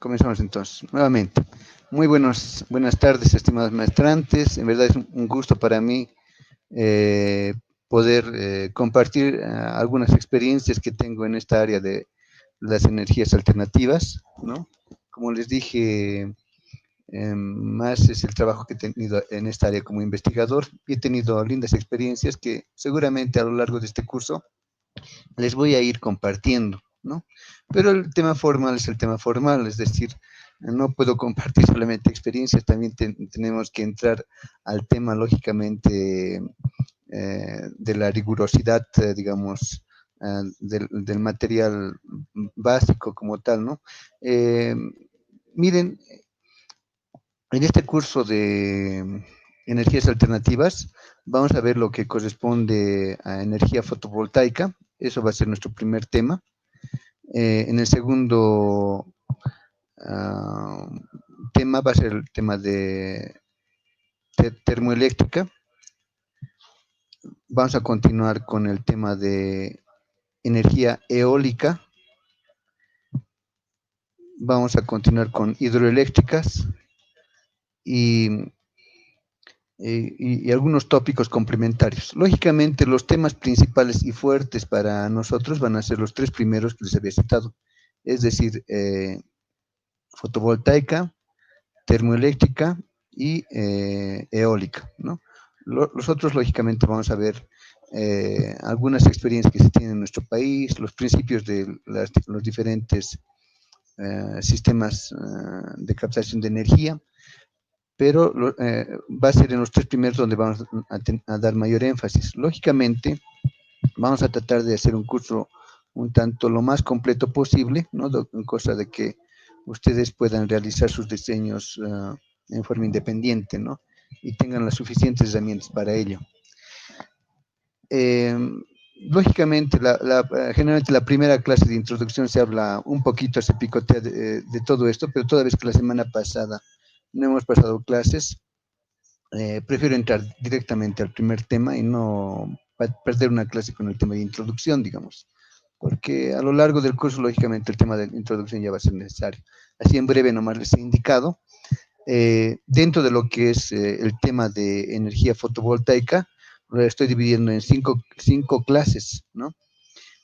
Comenzamos entonces, nuevamente. Buenas tardes, estimados maestrantes. En verdad es un gusto para mí poder compartir algunas experiencias que tengo en esta área de las energías alternativas, ¿no? Como les dije, más es el trabajo que he tenido en esta área como investigador y he tenido lindas experiencias que seguramente a lo largo de este curso les voy a ir compartiendo, ¿no? Pero el tema formal es el tema formal, es decir, no puedo compartir solamente experiencias, también tenemos que entrar al tema, lógicamente, de la rigurosidad, digamos, del material básico como tal, ¿no? Miren, en este curso de energías alternativas vamos a ver lo que corresponde a energía fotovoltaica, eso va a ser nuestro primer tema. En el segundo tema va a ser el tema de termoeléctrica. Vamos a continuar con el tema de energía eólica. Vamos a continuar con hidroeléctricas y algunos tópicos complementarios. Lógicamente, los temas principales y fuertes para nosotros van a ser los tres primeros que les había citado, es decir, fotovoltaica, termoeléctrica y eólica, ¿no? Los otros, lógicamente, vamos a ver algunas experiencias que se tienen en nuestro país, los principios de los diferentes sistemas de captación de energía, pero va a ser en los tres primeros donde vamos a dar mayor énfasis. Lógicamente, vamos a tratar de hacer un curso un tanto lo más completo posible, ¿no? Cosa de que ustedes puedan realizar sus diseños en forma independiente, ¿no? Y tengan las suficientes herramientas para ello. Lógicamente, generalmente la primera clase de introducción se habla un poquito, se picotea de todo esto, pero toda vez que la semana pasada no hemos pasado clases, prefiero entrar directamente al primer tema y no perder una clase con el tema de introducción, digamos, porque a lo largo del curso, lógicamente, el tema de introducción ya va a ser necesario. Así en breve nomás les he indicado, dentro de lo que es el tema de energía fotovoltaica, lo estoy dividiendo en cinco clases, ¿no?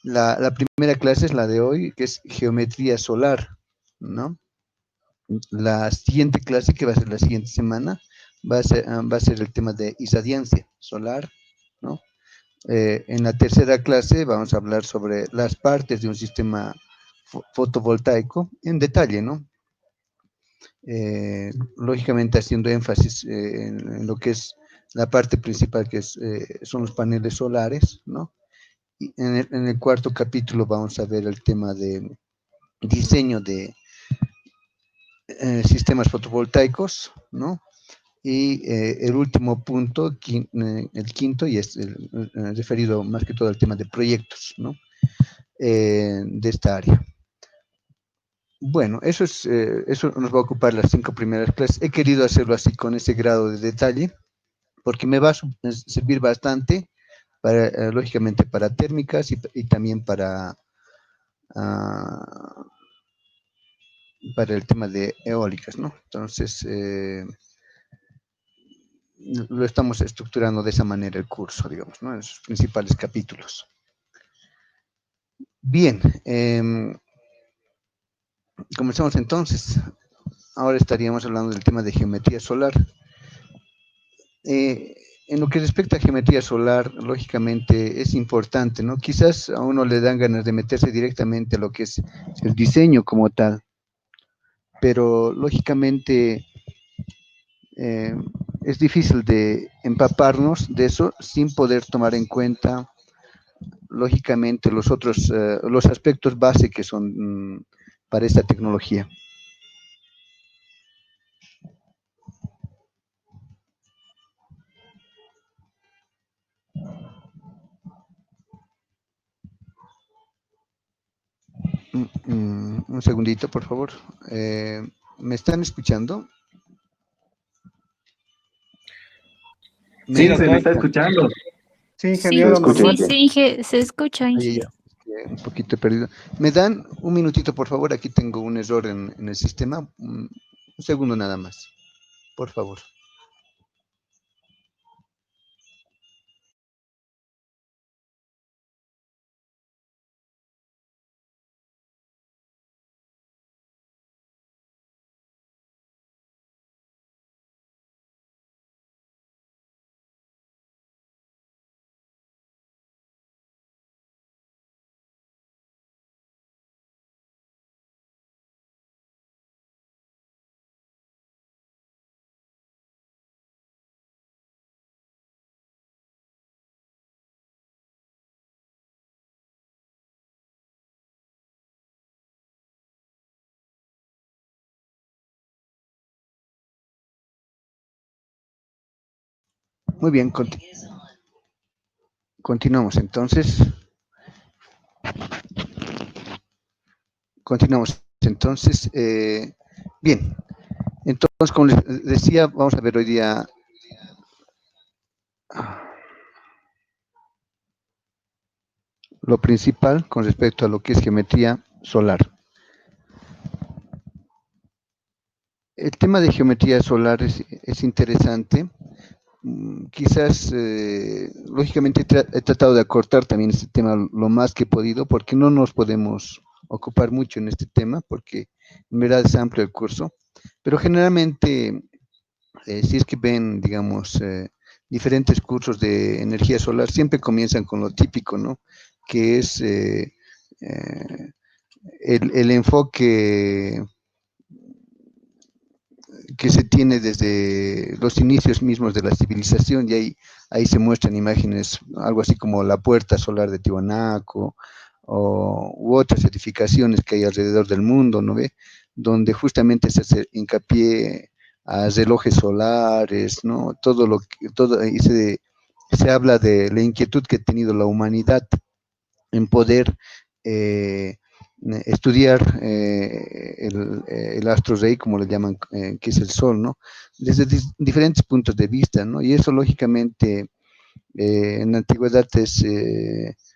La primera clase es la de hoy, que es geometría solar, ¿no? La siguiente clase, que va a ser la siguiente semana, va a ser el tema de irradiancia solar, ¿no? En la tercera clase vamos a hablar sobre las partes de un sistema fotovoltaico en detalle, ¿no? Lógicamente haciendo énfasis en lo que es la parte principal, que son los paneles solares, ¿no? Y en el cuarto capítulo vamos a ver el tema de diseño de sistemas fotovoltaicos, ¿no? Y el último punto, el quinto, y es referido más que todo al tema de proyectos, ¿no? De esta área. Bueno, eso nos va a ocupar las 5 primeras clases. He querido hacerlo así con ese grado de detalle, porque me va a servir bastante, lógicamente, para térmicas y también uh, para el tema de eólicas, ¿no? Entonces, lo estamos estructurando de esa manera el curso, digamos, ¿no? En sus principales capítulos. Bien, comenzamos entonces. Ahora estaríamos hablando del tema de geometría solar. En lo que respecta a geometría solar, lógicamente es importante, ¿no? Quizás a uno le dan ganas de meterse directamente a lo que es el diseño como tal, pero lógicamente es difícil de empaparnos de eso sin poder tomar en cuenta, lógicamente, los aspectos base que son para esta tecnología. Un segundito, por favor. ¿Me están escuchando? Sí, se me está escuchando. Sí, ingeniero, normal. Sí, se escucha, Ahí, Inge. Un poquito perdido. ¿Me dan un minutito, por favor? Aquí tengo un error en el sistema. Un segundo nada más, por favor. Muy bien, continuamos entonces. Continuamos entonces. Bien, entonces, como les decía, vamos a ver hoy día lo principal con respecto a lo que es geometría solar. El tema de geometría solar es interesante. Quizás, lógicamente, he tratado de acortar también este tema lo más que he podido, porque no nos podemos ocupar mucho en este tema, porque en verdad es amplio el curso, pero generalmente, si es que ven, digamos, diferentes cursos de energía solar, siempre comienzan con lo típico, ¿no? Que es eh, el enfoque que se tiene desde los inicios mismos de la civilización, y ahí se muestran imágenes, algo así como la puerta solar de Tiwanaku, u otras edificaciones que hay alrededor del mundo, ¿no ve? Donde justamente se hace hincapié a relojes solares, ¿no? Y se habla de la inquietud que ha tenido la humanidad en poder eh, estudiar el astro rey, como le llaman, que es el sol, ¿no? Desde diferentes puntos de vista, ¿no? Y eso, lógicamente, en la antigüedad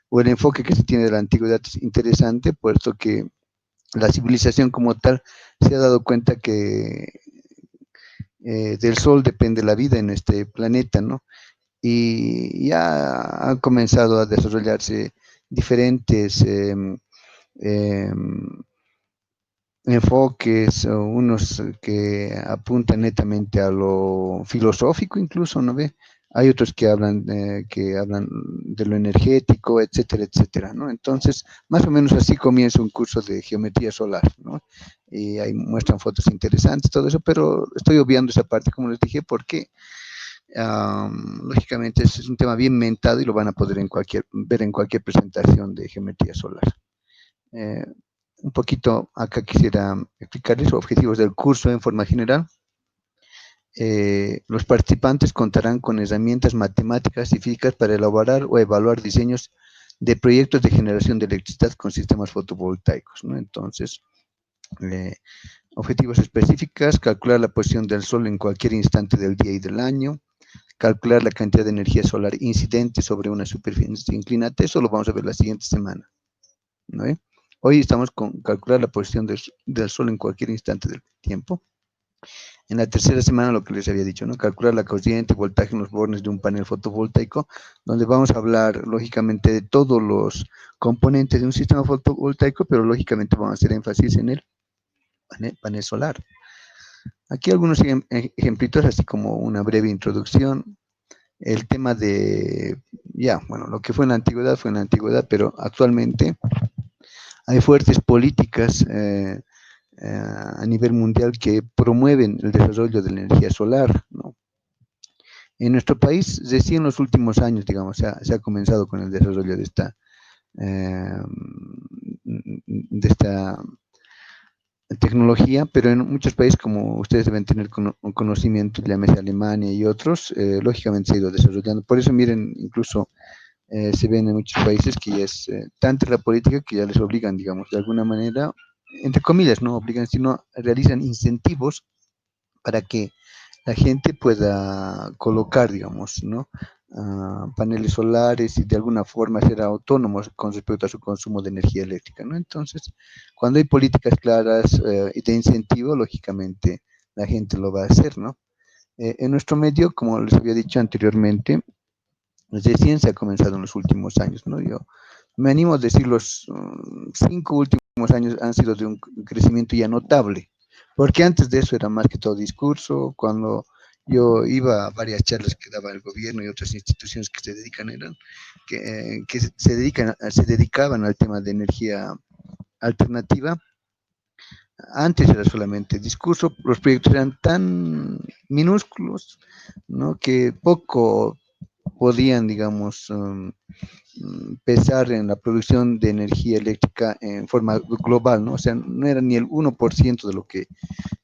o el enfoque que se tiene de la antigüedad es interesante, puesto que la civilización como tal se ha dado cuenta que del sol depende la vida en este planeta, ¿no? Y ya han comenzado a desarrollarse diferentes eh, enfoques, o unos que apuntan netamente a lo filosófico incluso, ¿no ve? Hay otros que hablan de lo energético, etcétera, etcétera, ¿no? Entonces, más o menos así comienza un curso de geometría solar, ¿no? Y ahí muestran fotos interesantes, todo eso, pero estoy obviando esa parte, como les dije, porque lógicamente es un tema bien mentado y lo van a poder ver en cualquier presentación de geometría solar. Eh, un poquito acá quisiera explicarles los objetivos del curso en forma general. Los participantes contarán con herramientas matemáticas y físicas para elaborar o evaluar diseños de proyectos de generación de electricidad con sistemas fotovoltaicos, ¿no? Entonces, eh, objetivos específicos: calcular la posición del sol en cualquier instante del día y del año, calcular la cantidad de energía solar incidente sobre una superficie inclinada. Eso lo vamos a ver la siguiente semana, ¿no? Hoy estamos con calcular la posición del Sol en cualquier instante del tiempo. En la tercera semana, lo que les había dicho, ¿no? Calcular la corriente, voltaje en los bornes de un panel fotovoltaico, donde vamos a hablar, lógicamente, de todos los componentes de un sistema fotovoltaico, pero lógicamente vamos a hacer énfasis en el panel solar. Aquí algunos ejemplitos, así como una breve introducción. El tema de, ya, bueno, lo que fue en la antigüedad, pero actualmente hay fuertes políticas a nivel mundial que promueven el desarrollo de la energía solar, ¿no? En nuestro país, recién en los últimos años, digamos, se ha comenzado con el desarrollo eh, de esta tecnología, pero en muchos países, como ustedes deben tener un conocimiento, llámese Alemania y otros, lógicamente se ha ido desarrollando. Por eso, miren, incluso se ven en muchos países que ya es tanta la política que ya les obligan, digamos, de alguna manera, entre comillas, no obligan, sino realizan incentivos para que la gente pueda colocar, digamos, ¿no? paneles solares y de alguna forma ser autónomos con respecto a su consumo de energía eléctrica, ¿no? Entonces, cuando hay políticas claras y de incentivo, lógicamente la gente lo va a hacer, ¿no? En nuestro medio, como les había dicho anteriormente, recién se ha comenzado en los últimos años, ¿no? Yo me animo a decir los 5 últimos años han sido de un crecimiento ya notable, porque antes de eso era más que todo discurso, cuando yo iba a varias charlas que daba el gobierno y otras instituciones que se dedican que se dedicaban al tema de energía alternativa. Antes era solamente discurso, los proyectos eran tan minúsculos, ¿no? Que poco podían, digamos, pesar en la producción de energía eléctrica en forma global, ¿no? O sea, no era ni el 1% de lo que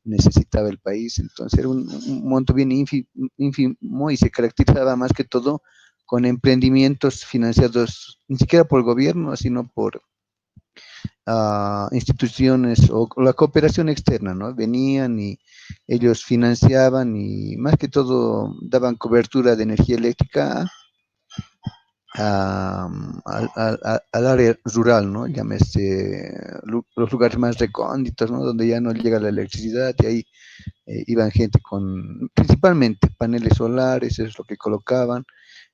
necesitaba el país, entonces era un monto bien ínfimo y se caracterizaba más que todo con emprendimientos financiados ni siquiera por el gobierno, sino por instituciones o la cooperación externa, ¿no? Venían y ellos financiaban y más que todo daban cobertura de energía eléctrica al área rural, ¿no? Llámese los lugares más recónditos, ¿no? Donde ya no llega la electricidad y ahí iban gente con principalmente paneles solares, eso es lo que colocaban.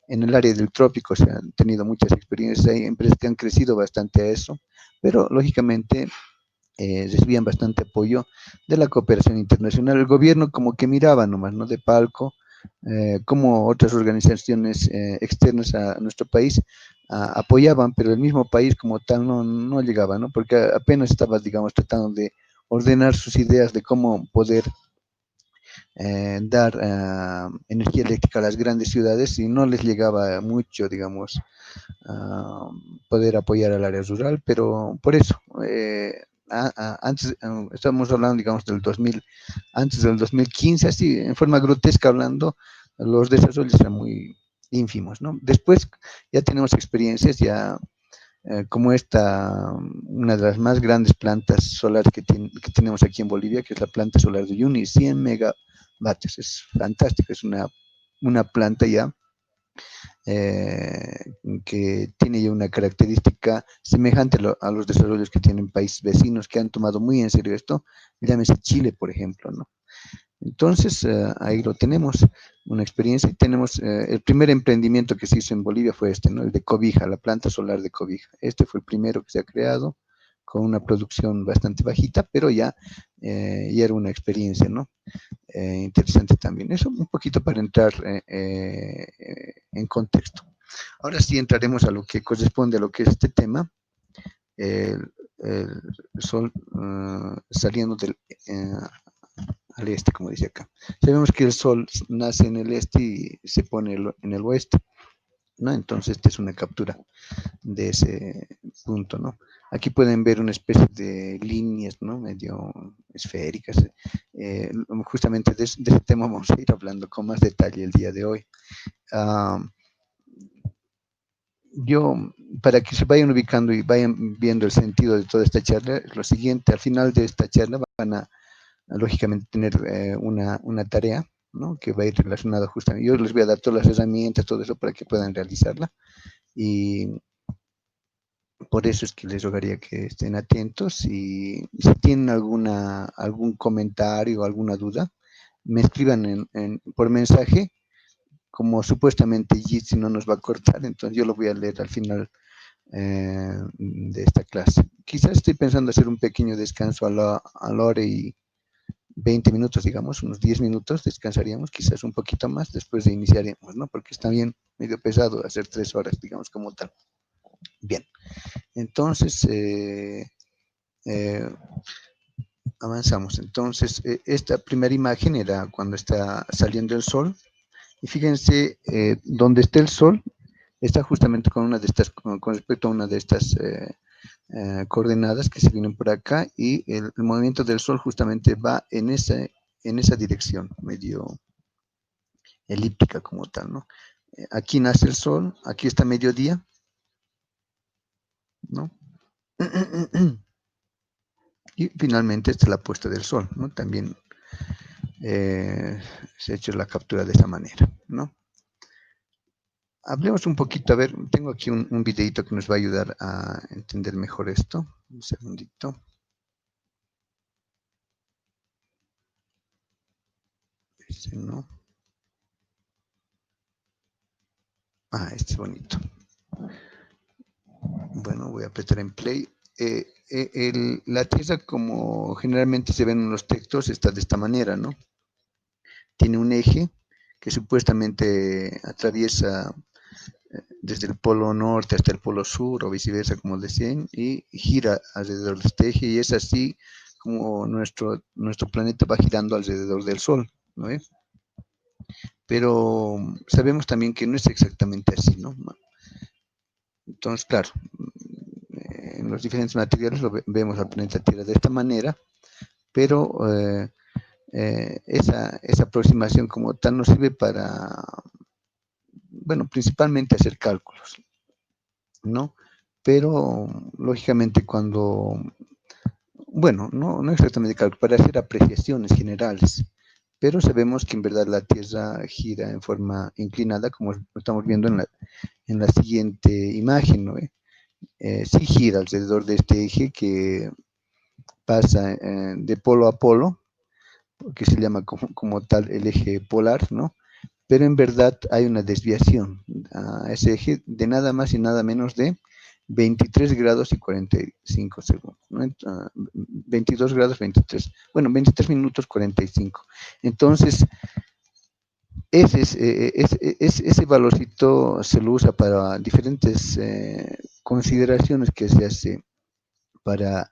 En el área del trópico se han tenido muchas experiencias, hay empresas que han crecido bastante a eso, pero lógicamente recibían bastante apoyo de la cooperación internacional. El gobierno como que miraba nomás, ¿no? De palco, como otras organizaciones externas a nuestro país apoyaban, pero el mismo país como tal no llegaba, ¿no? Porque apenas estaba, digamos, tratando de ordenar sus ideas de cómo poder dar energía eléctrica a las grandes ciudades y no les llegaba mucho, digamos, poder apoyar al área rural, pero por eso, antes, estamos hablando, digamos, del 2000, antes del 2015, así, en forma grotesca hablando, los desarrollos eran muy ínfimos, ¿no? Después ya tenemos experiencias, ya como esta, una de las más grandes plantas solares que tenemos aquí en Bolivia, que es la planta solar de Uyuni, 100 megavatios, es fantástico, es una planta ya eh, que tiene ya una característica semejante a los desarrollos que tienen países vecinos que han tomado muy en serio esto, llámese Chile, por ejemplo, ¿no? Entonces, ahí lo tenemos, una experiencia, y tenemos el primer emprendimiento que se hizo en Bolivia fue este, ¿no? El de Cobija, la planta solar de Cobija. Este fue el primero que se ha creado con una producción bastante bajita, pero ya era una experiencia, ¿no? Interesante también. Eso un poquito para entrar en contexto. Ahora sí entraremos a lo que corresponde a lo que es este tema, el sol saliendo al este, como dice acá. Sabemos que el sol nace en el este y se pone en el oeste, ¿no? Entonces, esta es una captura de ese punto, ¿no? Aquí pueden ver una especie de líneas, ¿no? Medio esféricas. Justamente de ese tema vamos a ir hablando con más detalle el día de hoy. Uh, yo, para que se vayan ubicando y vayan viendo el sentido de toda esta charla, es lo siguiente, al final de esta charla van a lógicamente tener una tarea, ¿no? Que va a ir relacionada justamente. Yo les voy a dar todas las herramientas, todo eso para que puedan realizarla. Y por eso es que les rogaría que estén atentos y si tienen algún comentario o alguna duda, me escriban por mensaje, como supuestamente Jitsi no nos va a cortar, entonces yo lo voy a leer al final de esta clase. Quizás estoy pensando hacer un pequeño descanso a la hora y 20 minutos, digamos, unos 10 minutos, descansaríamos, quizás un poquito más, después de iniciaremos, ¿no? Porque está bien medio pesado hacer 3 horas, digamos, como tal. Bien, entonces, eh, avanzamos. Entonces, esta primera imagen era cuando está saliendo el sol, y fíjense, donde está el sol, está justamente con una de estas, con respecto a una de estas coordenadas que se vienen por acá, y el movimiento del sol justamente va en esa dirección, medio elíptica como tal, ¿no? Aquí nace el sol, aquí está mediodía, ¿no? Y finalmente está la puesta del sol, ¿no? También se ha hecho la captura de esa manera, ¿no? hablemos un poquito, a ver, tengo aquí un videito que nos va a ayudar a entender mejor esto. Un segundito. Este no. Este es bonito. Bueno, voy a apretar en play. La Tierra, como generalmente se ven en los textos, está de esta manera, ¿no? Tiene un eje que supuestamente atraviesa desde el polo norte hasta el polo sur o viceversa, como decían, y gira alrededor de este eje, y es así como nuestro planeta va girando alrededor del Sol, ¿no? Pero sabemos también que no es exactamente así, ¿no? Entonces, claro, en los diferentes materiales vemos al planeta Tierra de esta manera, pero esa aproximación como tal nos sirve para, bueno, principalmente hacer cálculos, ¿no? Pero, lógicamente, bueno, no exactamente cálculos, para hacer apreciaciones generales, pero sabemos que en verdad la Tierra gira en forma inclinada, como estamos viendo en la siguiente imagen, ¿no? Sí gira alrededor de este eje que pasa de polo a polo, que se llama como tal el eje polar, ¿no? Pero en verdad hay una desviación a ese eje de nada más y nada menos de 23 grados y 45 segundos, ¿no? 22 grados 23, bueno, 23 minutos 45. Entonces, ese valorcito se lo usa para diferentes consideraciones que se hace para,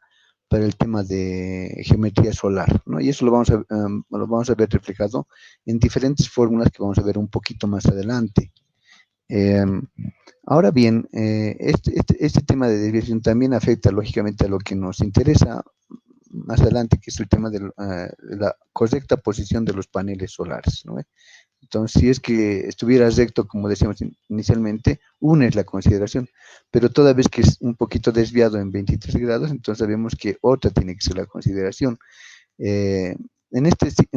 para el tema de geometría solar, ¿no? Y eso lo vamos a ver reflejado en diferentes fórmulas que vamos a ver un poquito más adelante. Eh, Ahora bien, este tema de desviación también afecta lógicamente a lo que nos interesa más adelante, que es el tema de la correcta posición de los paneles solares, ¿no? Entonces, si es que estuviera recto, como decíamos inicialmente, una es la consideración, pero toda vez que es un poquito desviado en 23 grados, entonces sabemos que otra tiene que ser la consideración. Eh, en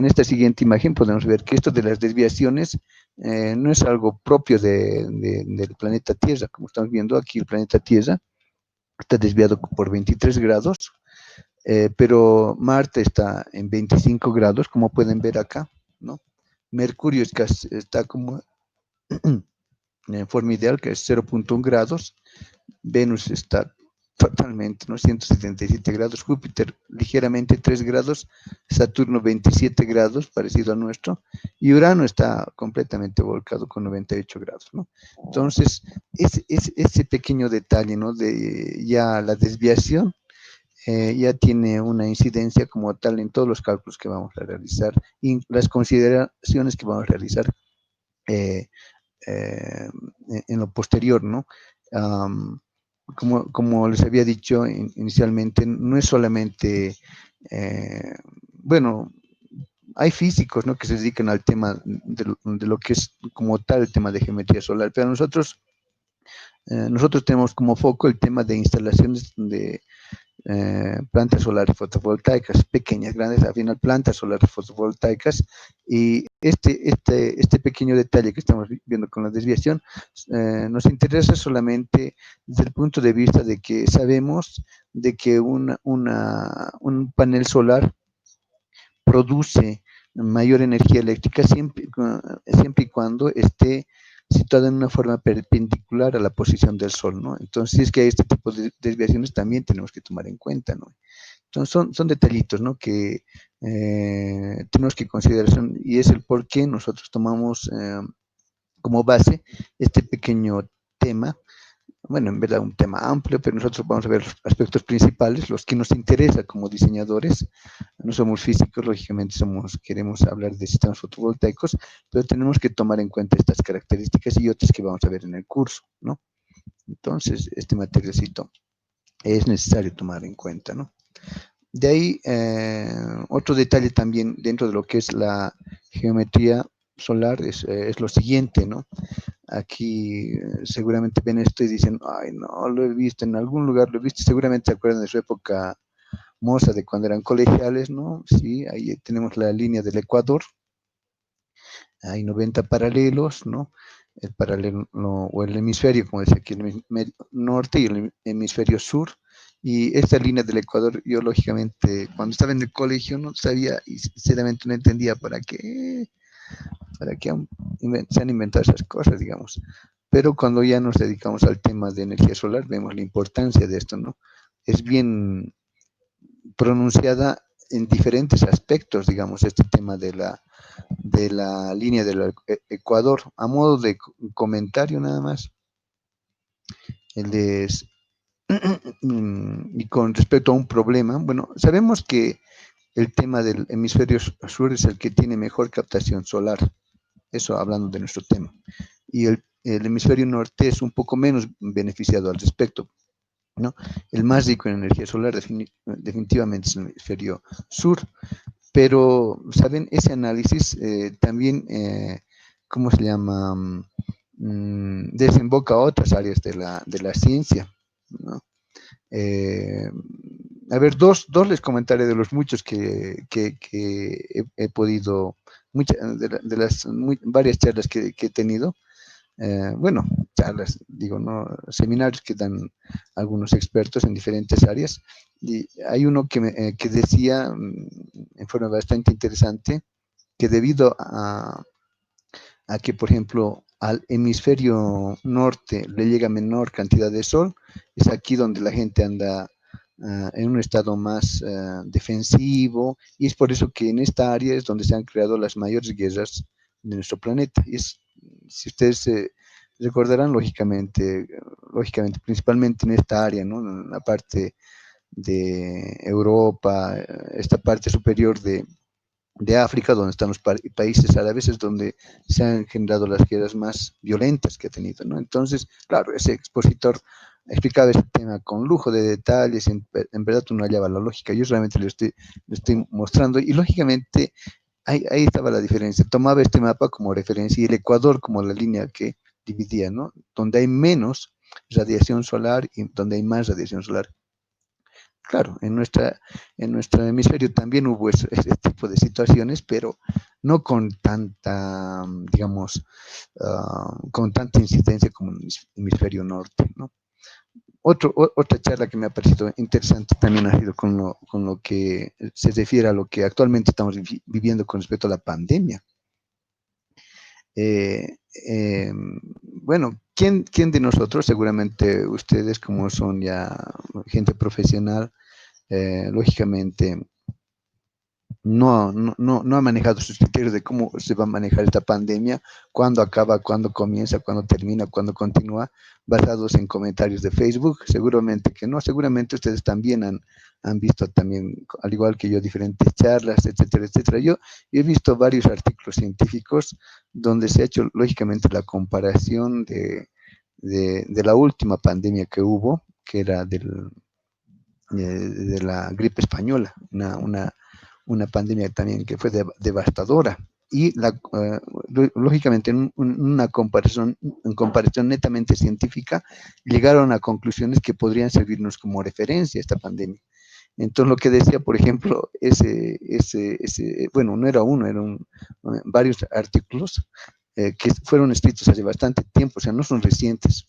esta siguiente imagen podemos ver que esto de las desviaciones no es algo propio del planeta Tierra. Como estamos viendo aquí, el planeta Tierra está desviado por 23 grados, pero Marte está en 25 grados, como pueden ver acá, ¿no? Mercurio está como en forma ideal, que es 0.1 grados. Venus está totalmente, ¿no? 177 grados. Júpiter ligeramente 3 grados. Saturno 27 grados, parecido a nuestro. Y Urano está completamente volcado con 98 grados, ¿no? Entonces, ese pequeño detalle, ¿no? De ya la desviación. Ya tiene una incidencia como tal en todos los cálculos que vamos a realizar y las consideraciones que vamos a realizar eh, eh, en lo posterior, ¿no? Um, como les había dicho inicialmente, no es solamente, eh, bueno, hay físicos, ¿no? Que se dedican al tema de lo que es como tal el tema de geometría solar, pero nosotros tenemos como foco el tema de instalaciones de plantas solares fotovoltaicas, pequeñas, grandes, al final plantas solares fotovoltaicas, y este pequeño detalle que estamos viendo con la desviación nos interesa solamente desde el punto de vista de que sabemos de que un panel solar produce mayor energía eléctrica siempre y cuando esté situado en una forma perpendicular a la posición del Sol, ¿no? Entonces, si es que hay este tipo de desviaciones, también tenemos que tomar en cuenta, ¿no? Entonces, son detallitos, ¿no? Que tenemos que considerar, y es el por qué nosotros tomamos como base este pequeño tema, bueno, en verdad un tema amplio, pero nosotros vamos a ver los aspectos principales, los que nos interesa como diseñadores. No somos físicos, lógicamente queremos hablar de sistemas fotovoltaicos, pero tenemos que tomar en cuenta estas características y otras que vamos a ver en el curso, ¿no? Entonces, este materialcito es necesario tomar en cuenta, ¿no? De ahí, otro detalle también dentro de lo que es la geometría solar es lo siguiente, ¿no? Aquí seguramente ven esto y dicen, ay, no, lo he visto, en algún lugar lo he visto, seguramente se acuerdan de su época moza, de cuando eran colegiales, ¿no? Sí, ahí tenemos la línea del Ecuador, hay 90 paralelos, ¿no? el paralelo o el hemisferio, como decía aquí, el hemisferio norte y el hemisferio sur. Y esta línea del Ecuador, yo lógicamente, cuando estaba en el colegio, no sabía y sinceramente no entendía para qué se han inventado esas cosas, digamos. Pero cuando ya nos dedicamos al tema de energía solar, vemos la importancia de esto, ¿no? Es bien pronunciada en diferentes aspectos, digamos, este tema de la línea del Ecuador. A modo de comentario nada más, el de, y con respecto a un problema, bueno, sabemos que el tema del hemisferio sur es el que tiene mejor captación solar, eso hablando de nuestro tema, y el hemisferio norte es un poco menos beneficiado al respecto, ¿no? El más rico en energía solar definitivamente es el hemisferio sur, pero, ¿saben? Ese análisis también, ¿cómo se llama? Desemboca a otras áreas de la ciencia, ¿no? Eh, a ver, dos les comentaré de los muchos que he podido, de las varias charlas que he tenido. Bueno, charlas, digo, ¿no? Seminarios que dan algunos expertos en diferentes áreas. Y hay uno que decía en forma bastante interesante que debido a que, por ejemplo, al hemisferio norte le llega menor cantidad de sol, es aquí donde la gente anda en un estado más defensivo, y es por eso que en esta área es donde se han creado las mayores guerras de nuestro planeta. Si ustedes recordarán, lógicamente, principalmente en esta área, ¿no? En la parte de Europa, esta parte superior de África, donde están los países árabes, es donde se han generado las guerras más violentas que ha tenido, ¿no? Entonces, claro, ese expositor explicaba ese tema con lujo de detalles, en verdad uno hallaba la lógica, yo realmente le estoy mostrando, y lógicamente ahí estaba la diferencia, tomaba este mapa como referencia y el Ecuador como la línea que dividía, ¿no? Donde hay menos radiación solar y donde hay más radiación solar. Claro, en nuestro hemisferio también hubo ese tipo de situaciones, pero no con tanta, digamos, con tanta incidencia como en el hemisferio norte, ¿no? Otra charla que me ha parecido interesante también ha sido con lo que se refiere a lo que actualmente estamos viviendo con respecto a la pandemia. Eh, eh, bueno, ¿quién de nosotros, seguramente ustedes como son ya gente profesional, lógicamente no ha manejado sus criterios de cómo se va a manejar esta pandemia, cuándo acaba, cuándo comienza, cuándo termina, cuándo continúa, basados en comentarios de Facebook? Seguramente que no, seguramente ustedes también han visto también, al igual que yo, diferentes charlas, etcétera, etcétera. Yo he visto varios artículos científicos donde se ha hecho, lógicamente, la comparación de la última pandemia que hubo, que era de la gripe española, una pandemia también que fue devastadora. Y lógicamente, en una comparación netamente científica, llegaron a conclusiones que podrían servirnos como referencia a esta pandemia. Entonces, lo que decía, por ejemplo, bueno, no era uno, eran varios artículos que fueron escritos hace bastante tiempo, o sea, no son recientes,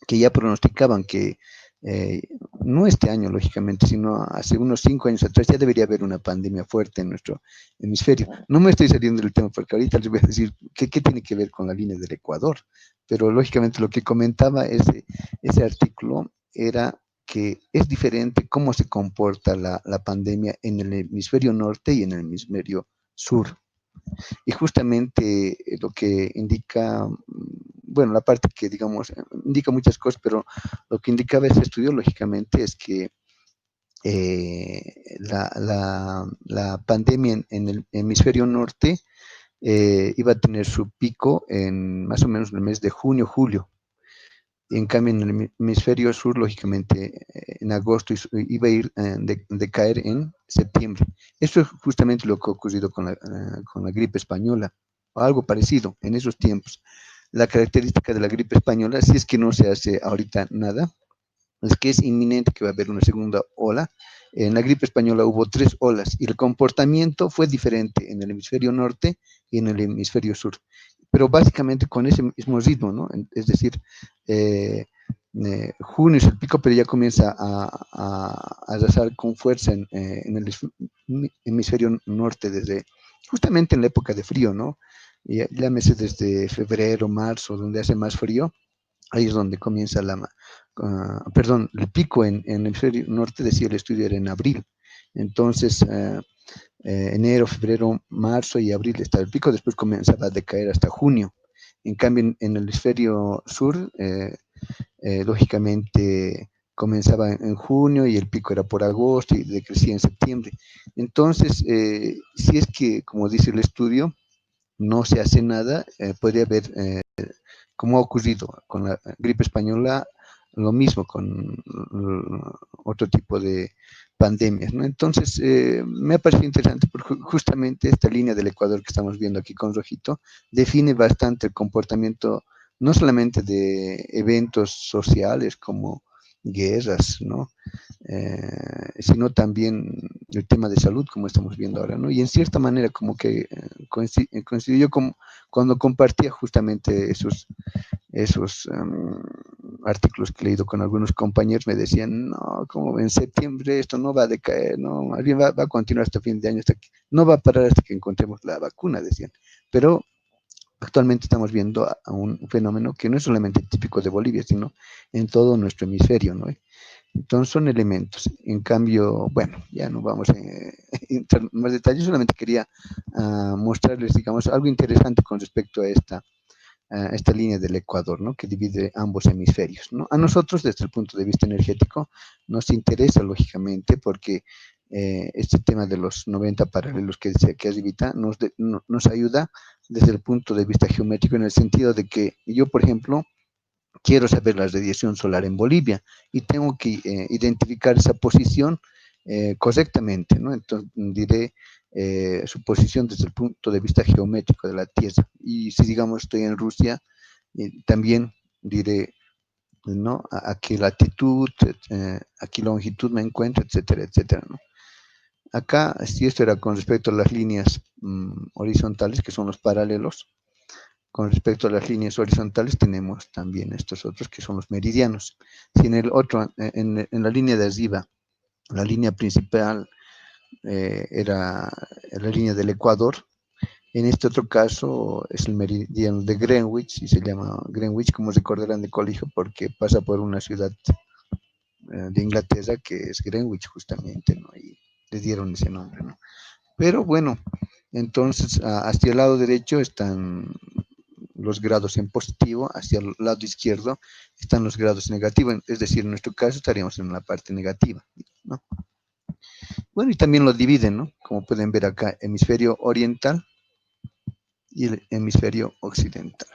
que ya pronosticaban que eh, no este año, lógicamente, sino hace unos 5 años atrás ya debería haber una pandemia fuerte en nuestro hemisferio. No me estoy saliendo del tema porque ahorita les voy a decir qué tiene que ver con la línea del Ecuador, pero lógicamente lo que comentaba ese artículo era que es diferente cómo se comporta la pandemia en el hemisferio norte y en el hemisferio sur. Y justamente lo que indica, bueno, la parte que, digamos, indica muchas cosas, pero lo que indicaba ese estudio, lógicamente, es que la pandemia en el hemisferio norte iba a tener su pico en más o menos en el mes de junio, julio. En cambio, en el hemisferio sur, lógicamente, en agosto iba a ir de caer en septiembre. Esto es justamente lo que ha ocurrido con la gripe española, o algo parecido en esos tiempos. La característica de la gripe española, si es que no se hace ahorita nada, es que es inminente que va a haber una segunda ola. En la gripe española hubo 3 olas y el comportamiento fue diferente en el hemisferio norte y en el hemisferio sur. pero básicamente con ese mismo ritmo, ¿no? Es decir, junio es el pico, pero ya comienza a arrasar con fuerza en el hemisferio norte desde justamente en la época de frío, ¿no? Y llámese desde febrero, marzo, donde hace más frío, ahí es donde comienza perdón, el pico en el hemisferio norte, decía el estudio, era en abril. Entonces, enero, febrero, marzo y abril estaba el pico, después comenzaba a decaer hasta junio. En cambio, en el hemisferio sur, lógicamente comenzaba en junio y el pico era por agosto y decrecía en septiembre. Entonces, si es que, como dice el estudio, no se hace nada, podría haber, como ha ocurrido con la gripe española, lo mismo con otro tipo de pandemias, ¿no? Entonces, me ha parecido interesante porque justamente esta línea del Ecuador que estamos viendo aquí con rojito define bastante el comportamiento no solamente de eventos sociales como guerras, ¿no? Sino también el tema de salud, como estamos viendo ahora, ¿no? Y en cierta manera como que coincidió con cuando compartía justamente esos artículos que he leído con algunos compañeros, me decían, no, como en septiembre esto no va a decaer, no, más bien va a continuar hasta fin de año, no va a parar hasta que encontremos la vacuna, decían. Pero actualmente estamos viendo a un fenómeno que no es solamente típico de Bolivia, sino en todo nuestro hemisferio, ¿no? Entonces son elementos. En cambio, bueno, ya no vamos a entrar en más detalles, solamente quería mostrarles, digamos, algo interesante con respecto a esta línea del Ecuador, ¿no? Que divide ambos hemisferios, ¿no? A nosotros, desde el punto de vista energético, nos interesa, lógicamente, porque este tema de los 90 paralelos que dice que Arribita nos ayuda desde el punto de vista geométrico, en el sentido de que yo, por ejemplo, quiero saber la radiación solar en Bolivia y tengo que identificar esa posición correctamente, ¿no? Entonces diré su posición desde el punto de vista geométrico de la Tierra. Y si digamos estoy en Rusia, también diré, ¿no? A qué latitud, a qué longitud me encuentro, etcétera, etcétera, ¿no? Acá, si esto era con respecto a las líneas horizontales, que son los paralelos, con respecto a las líneas horizontales tenemos también estos otros que son los meridianos. Si en el otro, en la línea de arriba, la línea principal era la línea del Ecuador, en este otro caso es el meridiano de Greenwich y se llama Greenwich, como recordarán de colegio, porque pasa por una ciudad de Inglaterra que es Greenwich justamente, ¿no? Y le dieron ese nombre, ¿no? Pero bueno, entonces hacia el lado derecho están los grados en positivo, hacia el lado izquierdo están los grados en negativo, es decir, en nuestro caso estaríamos en la parte negativa, ¿no? Bueno, y también lo dividen, ¿no? Como pueden ver acá, hemisferio oriental y el hemisferio occidental.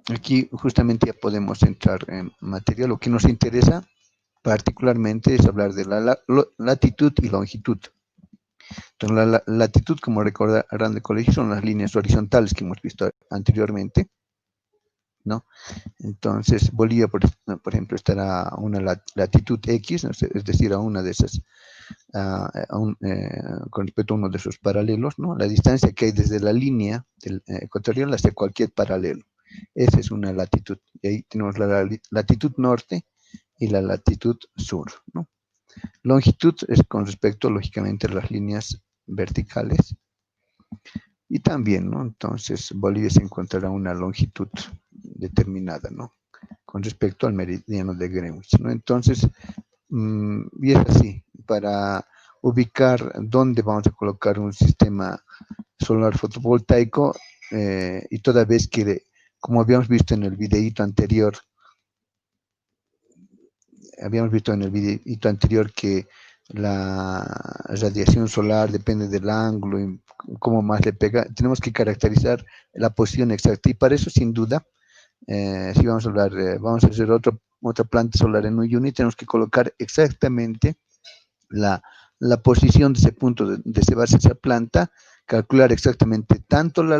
Aquí justamente ya podemos entrar en materia. Lo que nos interesa particularmente es hablar de la latitud y longitud. Entonces, la latitud, como recordarán de colegio, son las líneas horizontales que hemos visto anteriormente, ¿no? Entonces, Bolivia, por ejemplo, estará a una latitud X, es decir, a una de esas, con respecto a uno de esos paralelos, ¿no? La distancia que hay desde la línea del, ecuatorial hacia cualquier paralelo. Esa es una latitud. Y ahí tenemos la latitud norte y la latitud sur, ¿no? Longitud es con respecto, lógicamente, a las líneas verticales. Y también, ¿no? Entonces, Bolivia se encontrará una longitud determinada, ¿no? Con respecto al meridiano de Greenwich, ¿no? Entonces, y es así, para ubicar dónde vamos a colocar un sistema solar fotovoltaico, y toda vez que, como habíamos visto en el videito anterior que la radiación solar depende del ángulo y cómo más le pega, tenemos que caracterizar la posición exacta y para eso sin duda, si vamos a hablar, vamos a hacer otra planta solar en un unit, tenemos que colocar exactamente la posición de ese punto de se basa esa planta, calcular exactamente tanto la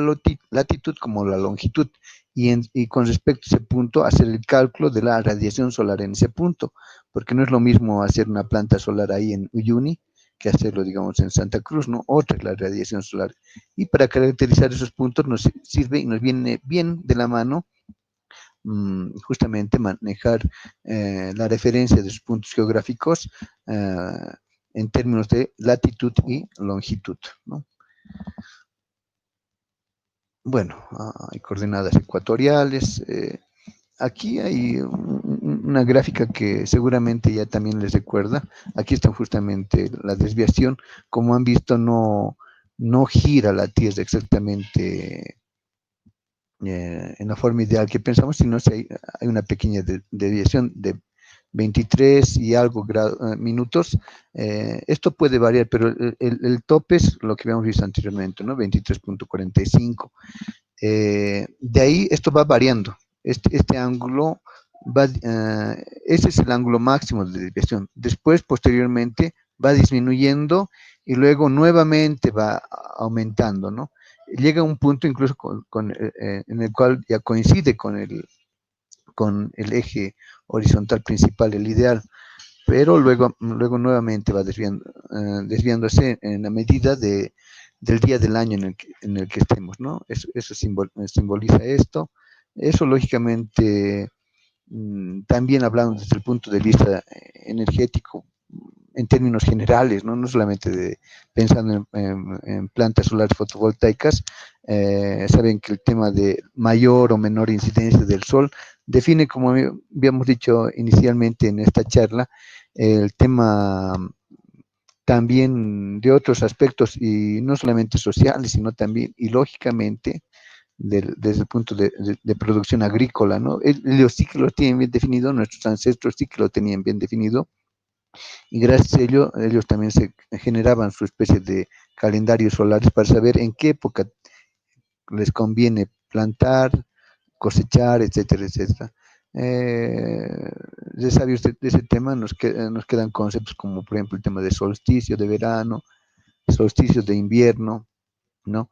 latitud como la longitud y con respecto a ese punto hacer el cálculo de la radiación solar en ese punto, porque no es lo mismo hacer una planta solar ahí en Uyuni que hacerlo, digamos, en Santa Cruz, ¿no? Otra es la radiación solar. Y para caracterizar esos puntos nos sirve y nos viene bien de la mano justamente manejar la referencia de sus puntos geográficos en términos de latitud y longitud, ¿no? Bueno, hay coordenadas ecuatoriales. Aquí hay una gráfica que seguramente ya también les recuerda. Aquí está justamente la desviación. Como han visto, no gira la Tierra exactamente en la forma ideal que pensamos, sino si hay una pequeña desviación de 23 y algo minutos. Esto puede variar, pero el tope es lo que habíamos visto anteriormente, ¿no? 23.45. De ahí esto va variando. Este ángulo va, ese es el ángulo máximo de desviación. Después, posteriormente, va disminuyendo y luego nuevamente va aumentando, ¿no? Llega a un punto incluso en el cual ya coincide con el eje horizontal principal, el ideal, pero luego nuevamente va desviándose en la medida del día del año en el que estemos, ¿no? Eso simboliza esto. Eso, lógicamente, también hablando desde el punto de vista energético, en términos generales, no solamente pensando en plantas solares fotovoltaicas. Saben que el tema de mayor o menor incidencia del sol define, como habíamos dicho inicialmente en esta charla, el tema también de otros aspectos, y no solamente sociales, sino también, y lógicamente, desde el punto de producción agrícola, ¿no? Ellos sí que lo tienen bien definido, nuestros ancestros sí que lo tenían bien definido, y gracias a ellos también se generaban su especie de calendarios solares para saber en qué época les conviene plantar, cosechar, etcétera, etcétera. Ya sabe usted de ese tema, nos quedan conceptos como, por ejemplo, el tema de solsticio de verano, solsticio de invierno, ¿no?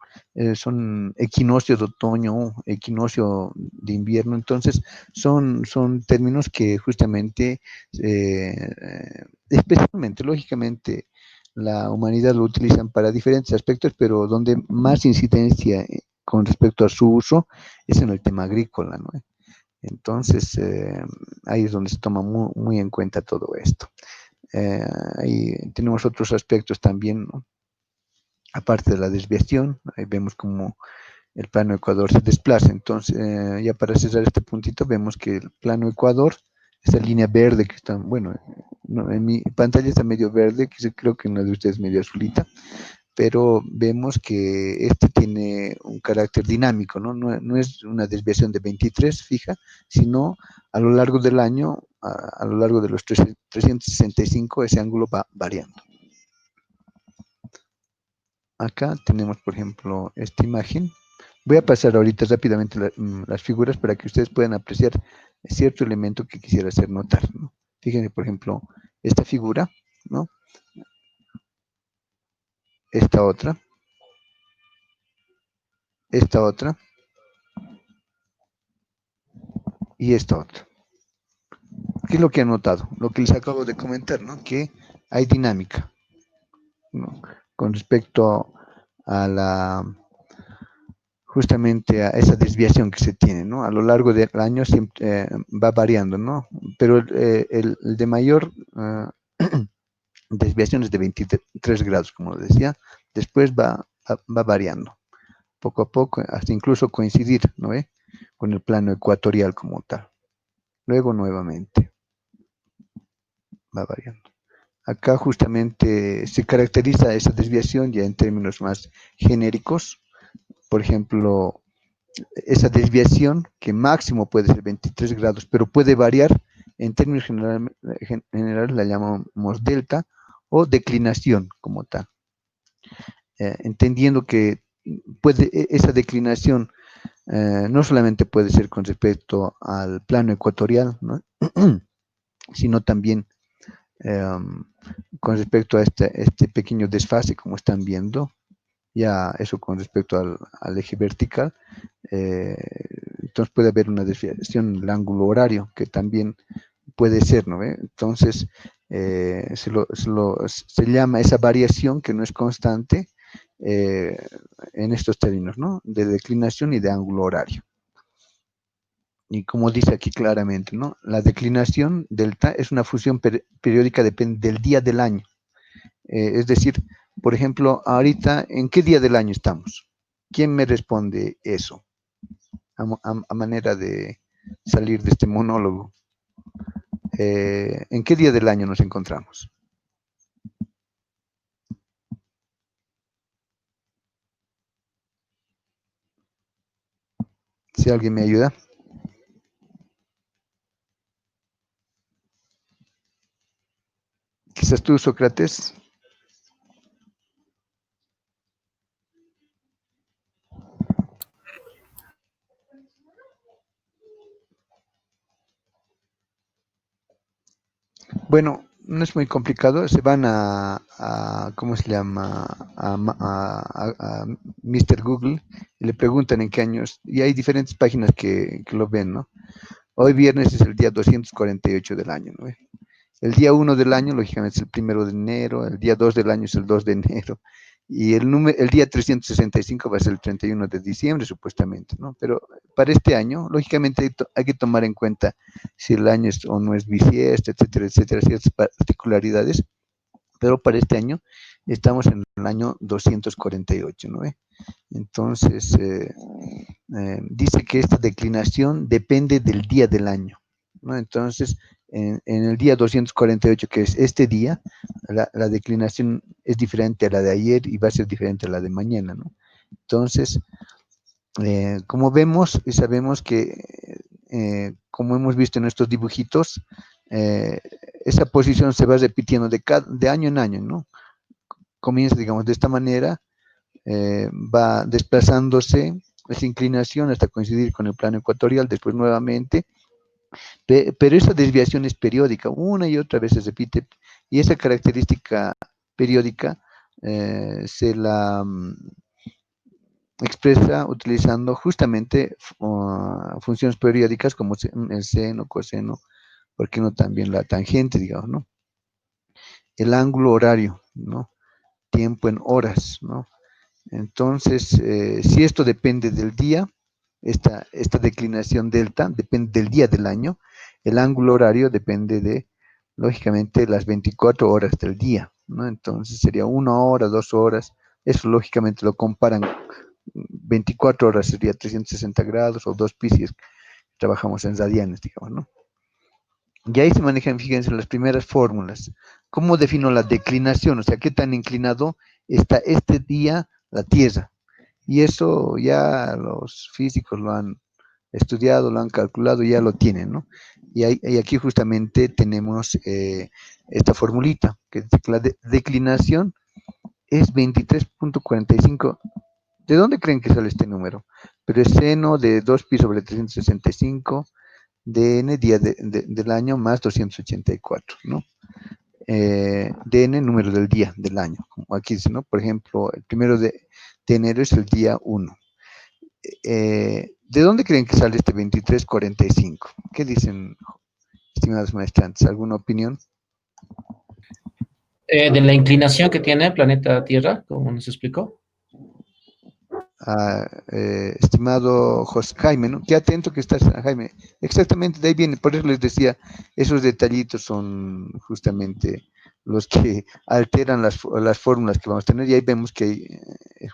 Son equinoccio de otoño, equinoccio de invierno. Entonces son términos que justamente, especialmente, lógicamente, la humanidad lo utilizan para diferentes aspectos, pero donde más incidencia con respecto a su uso es en el tema agrícola, ¿no? Entonces, ahí es donde se toma muy, muy en cuenta todo esto. Eh, Ahí tenemos otros aspectos también, ¿no? Aparte de la desviación, ahí vemos como el plano Ecuador se desplaza. Entonces, ya para cerrar este puntito, vemos que el plano Ecuador, esta línea verde que está, bueno, no, en mi pantalla está medio verde, creo que en la de ustedes medio azulita, pero vemos que este tiene un carácter dinámico, ¿no? No es una desviación de 23 fija, sino a lo largo del año, a lo largo de los 365, ese ángulo va variando. Acá tenemos, por ejemplo, esta imagen. Voy a pasar ahorita rápidamente las figuras para que ustedes puedan apreciar cierto elemento que quisiera hacer notar, ¿no? Fíjense, por ejemplo, esta figura, ¿no? Esta otra y esta otra. ¿Qué es lo que han notado? Lo que les acabo de comentar, ¿no? Que hay dinámica, ¿no? Con respecto a justamente a esa desviación que se tiene, ¿no? A lo largo del año siempre va variando, ¿no? Pero el de mayor desviaciones de 23 grados, como decía, después va variando, poco a poco, hasta incluso coincidir, ¿no ve? Con el plano ecuatorial como tal. Luego nuevamente va variando. Acá justamente se caracteriza esa desviación ya en términos más genéricos. Por ejemplo, esa desviación que máximo puede ser 23 grados, pero puede variar. En términos generales la llamamos delta o declinación como tal. Entendiendo que esa declinación no solamente puede ser con respecto al plano ecuatorial, ¿no? Sino también con respecto a este pequeño desfase, como están viendo, ya eso con respecto al eje vertical. eh, entonces puede haber una desviación en el ángulo horario, que también puede ser, ¿no? Entonces, se llama esa variación que no es constante en estos términos, ¿no? De declinación y de ángulo horario. Y como dice aquí claramente, ¿no? La declinación delta es una función periódica, depende del día del año. Es decir, por ejemplo, ahorita, ¿en qué día del año estamos? ¿Quién me responde eso? A manera de salir de este monólogo. ¿En qué día del año nos encontramos? Si alguien me ayuda. Quizás tú, Sócrates. Bueno, no es muy complicado. Se van ¿cómo se llama? A Mr. Google y le preguntan en qué años. Y hay diferentes páginas que lo ven, ¿no? Hoy viernes es el día 248 del año, ¿no? El día 1 del año, lógicamente, es el 1 de enero, el día 2 del año es el 2 de enero, y el día 365 va a ser el 31 de diciembre, supuestamente, ¿no? Pero para este año, lógicamente, hay que tomar en cuenta si el año es o no es bisiesto, etcétera, ciertas particularidades, pero para este año estamos en el año 248, ¿no? Entonces, dice que esta declinación depende del día del año, ¿no? Entonces, en el día 248, que es este día, la declinación es diferente a la de ayer y va a ser diferente a la de mañana, ¿no? Entonces, como vemos y sabemos que, como hemos visto en estos dibujitos, eh, esa posición se va repitiendo de año en año, ¿no? Comienza, digamos, de esta manera, va desplazándose esa inclinación hasta coincidir con el plano ecuatorial, después nuevamente, pero esa desviación es periódica, una y otra vez se repite, y esa característica periódica se la expresa utilizando justamente funciones periódicas como el seno, coseno, porque no también la tangente, digamos, ¿no? El ángulo horario, ¿no? Tiempo en horas, ¿no? Entonces, si esto depende del día, esta declinación delta depende del día del año, el ángulo horario depende de, lógicamente, las 24 horas del día, ¿no? Entonces sería 1 hora, 2 horas, eso lógicamente lo comparan, 24 horas sería 360 grados o 2 pi si trabajamos en radianes, digamos, ¿no? Y ahí se manejan, fíjense, las primeras fórmulas. ¿Cómo defino la declinación? O sea, ¿qué tan inclinado está este día la Tierra? Y eso ya los físicos lo han estudiado, lo han calculado, ya lo tienen, ¿no? Y aquí justamente tenemos esta formulita, que dice que la declinación es 23.45. ¿De dónde creen que sale este número? Pero es seno de 2 pi sobre 365 dn día del año más 284, ¿no? DN número del día del año, como aquí dice, ¿no? Por ejemplo, el 1 de enero es el día 1. ¿De dónde creen que sale este 2345? ¿Qué dicen, estimados maestrantes? ¿Alguna opinión? De la inclinación que tiene el planeta Tierra, como nos explicó. Estimado José Jaime, ¿no? Qué atento que estás, Jaime. Exactamente, de ahí viene, por eso les decía, esos detallitos son justamente los que alteran las fórmulas que vamos a tener, y ahí vemos que hay,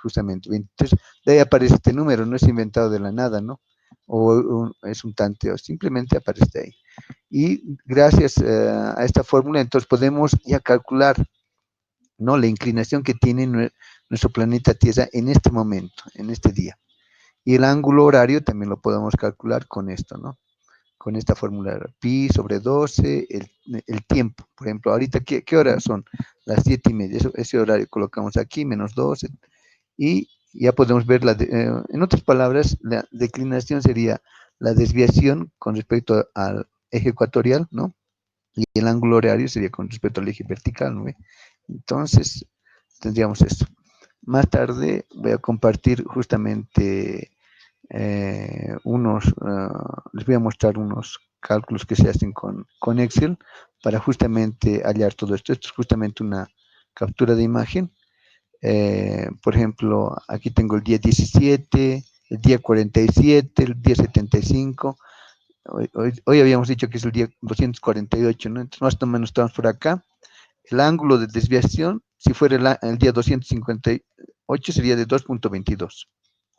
justamente 23, de ahí aparece este número, no es inventado de la nada, ¿no? O es un tanteo, simplemente aparece ahí. Y gracias a esta fórmula, entonces podemos ya calcular, ¿no? La inclinación que tiene nuestro planeta Tierra en este momento, en este día. Y el ángulo horario también lo podemos calcular con esto, ¿no? Con esta fórmula pi sobre 12, el tiempo. Por ejemplo, ahorita, ¿qué horas son? Las 7:30. Ese horario colocamos aquí, menos 12, y ya podemos ver, en otras palabras, la declinación sería la desviación con respecto al eje ecuatorial, ¿no? Y el ángulo horario sería con respecto al eje vertical, ¿no? Entonces, tendríamos esto. Más tarde voy a compartir justamente les voy a mostrar unos cálculos que se hacen con Excel para justamente hallar todo esto. Esto es justamente una captura de imagen. Por ejemplo, aquí tengo el día 17, el día 47, el día 75. Hoy habíamos dicho que es el día 248, ¿no? Entonces, más o menos estamos por acá. El ángulo de desviación, si fuera el día 258, sería de 2.22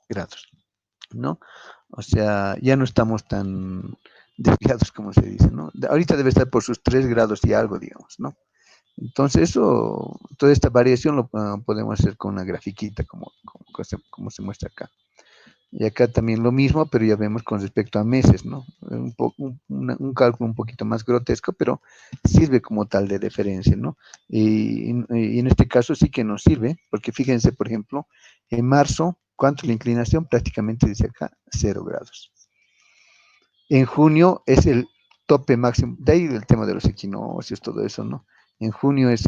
grados, ¿no? O sea, ya no estamos tan desviados como se dice, ¿no? Ahorita debe estar por sus 3 grados y algo, digamos, ¿no? Entonces, toda esta variación lo podemos hacer con una grafiquita como se muestra acá. Y acá también lo mismo, pero ya vemos con respecto a meses, ¿no? Un cálculo un poquito más grotesco, pero sirve como tal de referencia, ¿no? Y en este caso sí que nos sirve, porque fíjense, por ejemplo, en marzo, ¿cuánto es la inclinación? Prácticamente dice acá, 0 grados. En junio es el tope máximo, de ahí el tema de los equinoccios, todo eso, ¿no? En junio es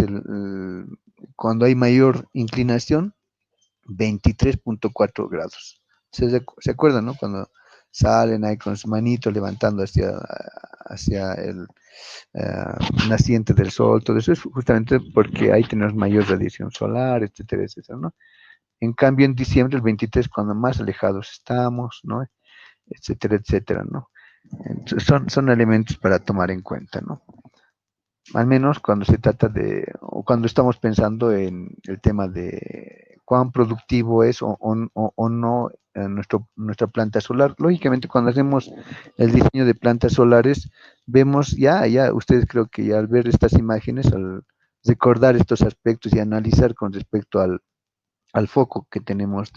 cuando hay mayor inclinación, 23.4 grados. ¿Se acuerdan, no? Cuando salen ahí con su manito levantando hacia el naciente del sol, todo eso es justamente porque ahí tenemos mayor radiación solar, etcétera, etcétera, ¿no? En cambio, en diciembre, el 23, cuando más alejados estamos, ¿no? Etcétera, etcétera, ¿no? Entonces, son elementos para tomar en cuenta, ¿no? Al menos cuando se trata o cuando estamos pensando en el tema de cuán productivo es o no nuestra planta solar. Lógicamente, cuando hacemos el diseño de plantas solares, vemos ya, ustedes creo que ya al ver estas imágenes, al recordar estos aspectos y analizar con respecto al foco que tenemos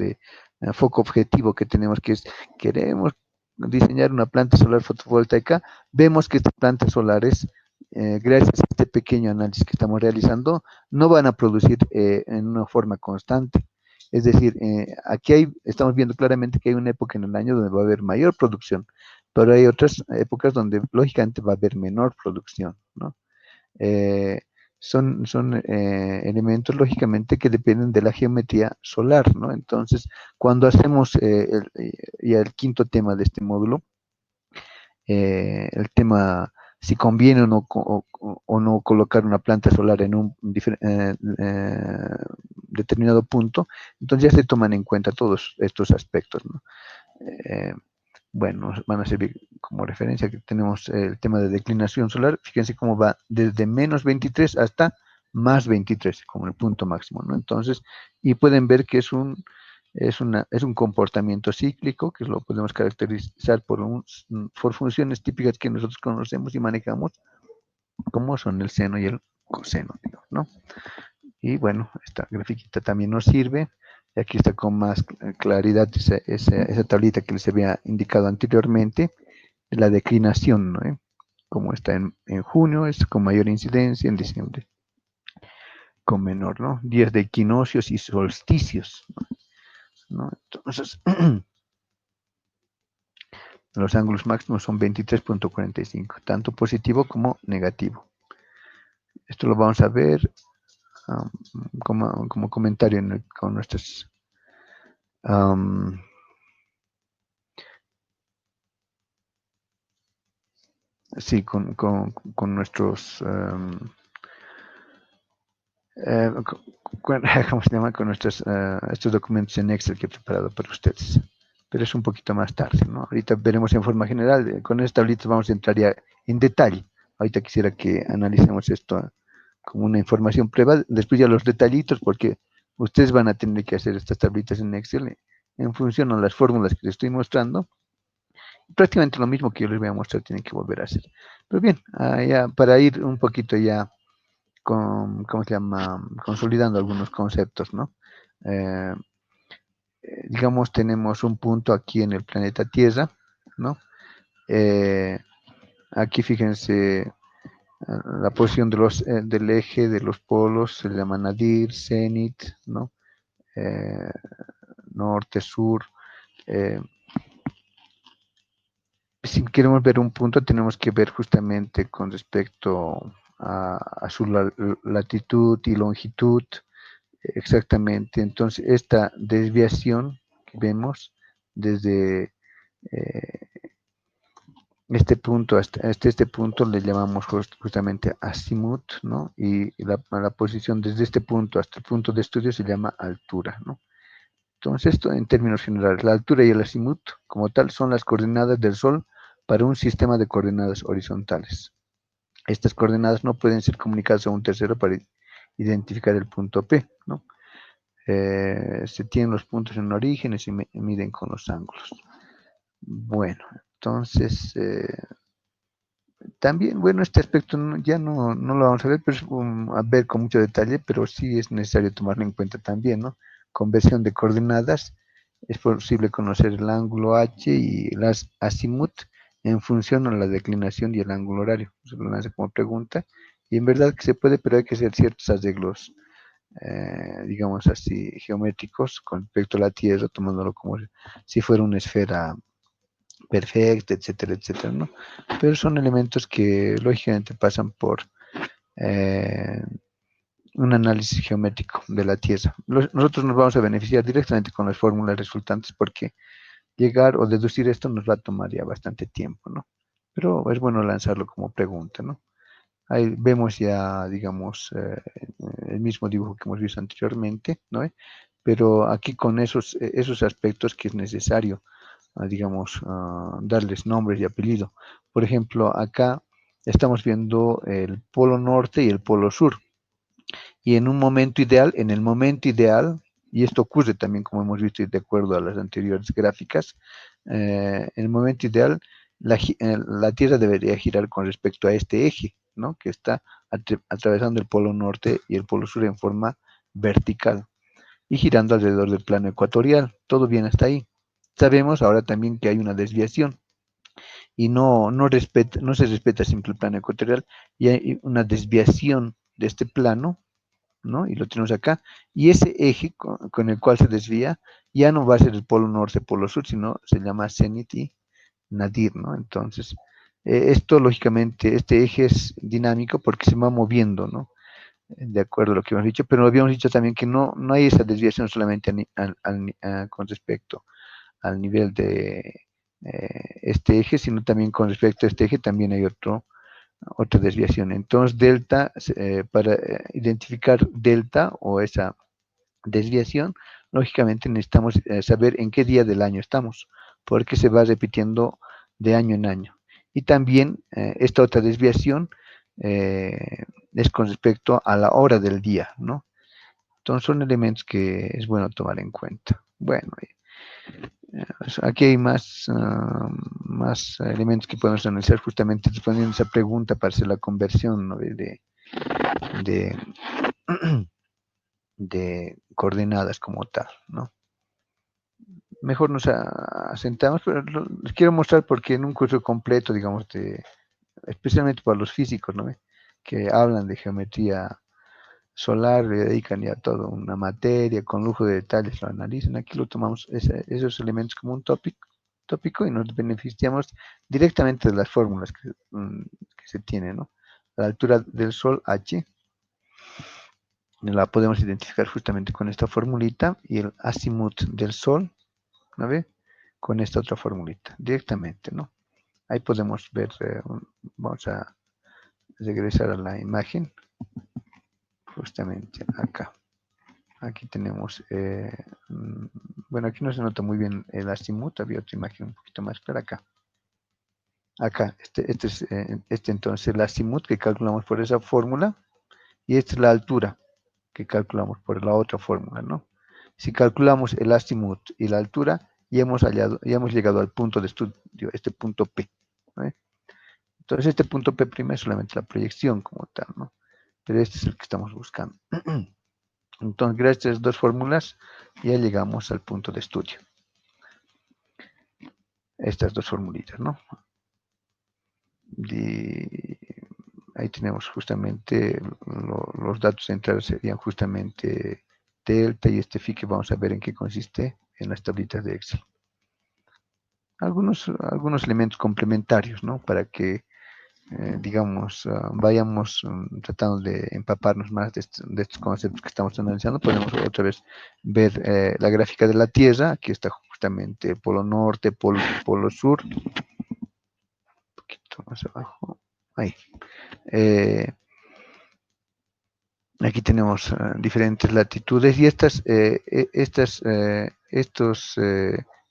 foco objetivo que tenemos, que es, queremos diseñar una planta solar fotovoltaica, vemos que estas plantas solares, gracias a este pequeño análisis que estamos realizando, no van a producir en una forma constante. Es decir, estamos viendo claramente que hay una época en el año donde va a haber mayor producción, pero hay otras épocas donde lógicamente va a haber menor producción, ¿no? Eh, son elementos lógicamente que dependen de la geometría solar, ¿no? Entonces, cuando hacemos ya el quinto tema de este módulo, el tema si conviene o no colocar una planta solar en un determinado punto, entonces ya se toman en cuenta todos estos aspectos, ¿no? Eh, bueno, van a servir como referencia que tenemos el tema de declinación solar. Fíjense cómo va desde menos 23 hasta más 23, como el punto máximo, ¿no? Entonces, y pueden ver que es un comportamiento cíclico, que lo podemos caracterizar por funciones típicas que nosotros conocemos y manejamos, como son el seno y el coseno, digamos, ¿no? Y bueno, esta grafiquita también nos sirve. Y aquí está con más claridad esa tablita que les había indicado anteriormente, la declinación, ¿no? Como está en junio, es con mayor incidencia, en diciembre con menor, ¿no? Días de equinoccios y solsticios, ¿no? Entonces, los ángulos máximos son 23.45, tanto positivo como negativo. Esto lo vamos a ver como comentario con nuestras sí, con nuestros ¿cómo se llama? Con estos documentos en Excel que he preparado para ustedes. Pero es un poquito más tarde, ¿no? Ahorita veremos en forma general. Con estas tablitas vamos a entrar ya en detalle. Ahorita quisiera que analicemos esto como una información prueba. Después ya los detallitos, porque ustedes van a tener que hacer estas tablitas en Excel en función a las fórmulas que les estoy mostrando. Prácticamente lo mismo que yo les voy a mostrar, tienen que volver a hacer. Pero bien, ya, para ir un poquito ya ¿cómo se llama? Consolidando algunos conceptos, ¿no? Eh, digamos, tenemos un punto aquí en el planeta Tierra, ¿no? Eh, aquí fíjense la posición del eje de los polos, se le llama nadir, cenit, ¿no? Eh, norte, sur. Eh, si queremos ver un punto, tenemos que ver justamente con respecto a su latitud y longitud. Exactamente. Entonces, esta desviación que vemos desde Este punto, hasta este punto le llamamos justamente azimut, ¿no? Y la posición desde este punto hasta el punto de estudio se llama altura, ¿no? Entonces, esto en términos generales, la altura y el azimut, como tal, son las coordenadas del Sol para un sistema de coordenadas horizontales. Estas coordenadas no pueden ser comunicadas a un tercero para identificar el punto P, ¿no? Se tienen los puntos en origen y se miden con los ángulos. Bueno, entonces, también, bueno, este aspecto ya no lo vamos a ver, pero a ver con mucho detalle, pero sí es necesario tomarlo en cuenta también, ¿no? Conversión de coordenadas, es posible conocer el ángulo H y las azimut en función a la declinación y el ángulo horario. Se lo lanza como pregunta, y en verdad que se puede, pero hay que hacer ciertos arreglos, digamos así, geométricos con respecto a la Tierra, tomándolo como si fuera una esfera perfecta, etcétera, etcétera, ¿no? Pero son elementos que lógicamente pasan por eh, un análisis geométrico de la Tierra. Nosotros nos vamos a beneficiar directamente con las fórmulas resultantes porque llegar o deducir esto nos va a tomar ya bastante tiempo, ¿no? Pero es bueno lanzarlo como pregunta, ¿no? Ahí vemos ya, digamos, el mismo dibujo que hemos visto anteriormente, ¿no? Pero aquí con esos aspectos que es necesario, digamos, darles nombres y apellido. Por ejemplo, acá estamos viendo el polo norte y el polo sur. Y en un momento ideal, en el momento ideal, y esto ocurre también como hemos visto de acuerdo a las anteriores gráficas, en el momento ideal la Tierra debería girar con respecto a este eje, ¿no? Que está atravesando el polo norte y el polo sur en forma vertical y girando alrededor del plano ecuatorial. Todo bien hasta ahí. Sabemos ahora también que hay una desviación y no se respeta siempre el plano ecuatorial y hay una desviación de este plano, ¿no? Y lo tenemos acá. Y ese eje con el cual se desvía ya no va a ser el polo norte, polo sur, sino se llama zenit y nadir, ¿no? Entonces, esto lógicamente, este eje es dinámico porque se va moviendo, ¿no? De acuerdo a lo que hemos dicho, pero habíamos dicho también que no hay esa desviación solamente con respecto al nivel de este eje, sino también con respecto a este eje también hay otra desviación. Entonces, delta, para identificar delta o esa desviación, lógicamente necesitamos saber en qué día del año estamos, porque se va repitiendo de año en año. Y también esta otra desviación es con respecto a la hora del día, ¿no? Entonces son elementos que es bueno tomar en cuenta. Bueno, aquí hay más elementos que podemos analizar justamente respondiendo a esa pregunta para hacer la conversión, ¿no? de, de coordenadas como tal, ¿no? Mejor nos asentamos, pero les quiero mostrar porque en un curso completo, digamos, especialmente para los físicos, ¿no? Que hablan de geometría solar, le dedican ya toda una materia con lujo de detalles, lo analizan. Aquí lo tomamos esos elementos como un tópico y nos beneficiamos directamente de las fórmulas que se tienen, ¿no? La altura del Sol, H, la podemos identificar justamente con esta formulita y el azimut del Sol, ¿no ve? Con esta otra formulita, directamente, ¿no? Ahí podemos ver, vamos a regresar a la imagen, justamente acá. Aquí tenemos, bueno, aquí no se nota muy bien el azimut, había otra imagen un poquito más, pero acá. Acá, este entonces el azimut que calculamos por esa fórmula y esta es la altura que calculamos por la otra fórmula, ¿no? Si calculamos el azimut y la altura, ya hemos llegado al punto de estudio, este punto P, ¿no? Entonces este punto P' es solamente la proyección como tal, ¿no? Pero este es el que estamos buscando. Entonces, gracias a estas dos fórmulas, ya llegamos al punto de estudio. Estas dos formulitas, ¿no? Ahí tenemos justamente los datos centrales serían justamente delta y este phi que vamos a ver en qué consiste en las tablitas de Excel. Algunos elementos complementarios, ¿no? Para que, digamos, vayamos tratando de empaparnos más de estos conceptos que estamos analizando. Podemos otra vez ver la gráfica de la Tierra. Aquí está justamente polo norte, polo sur. Un más abajo, ahí. Aquí tenemos diferentes latitudes y estos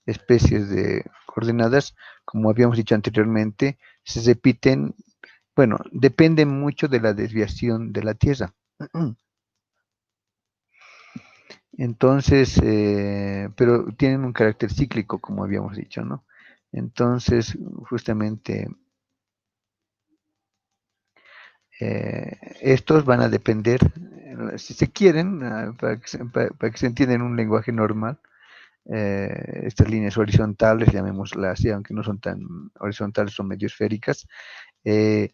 especies de coordenadas, como habíamos dicho anteriormente, se repiten, bueno, dependen mucho de la desviación de la Tierra. Entonces, pero tienen un carácter cíclico, como habíamos dicho, ¿no? Entonces, justamente, estos van a depender, si se quieren, para que se entienda en un lenguaje normal, estas líneas horizontales, llamémoslas así, aunque no son tan horizontales, son medio esféricas, eh,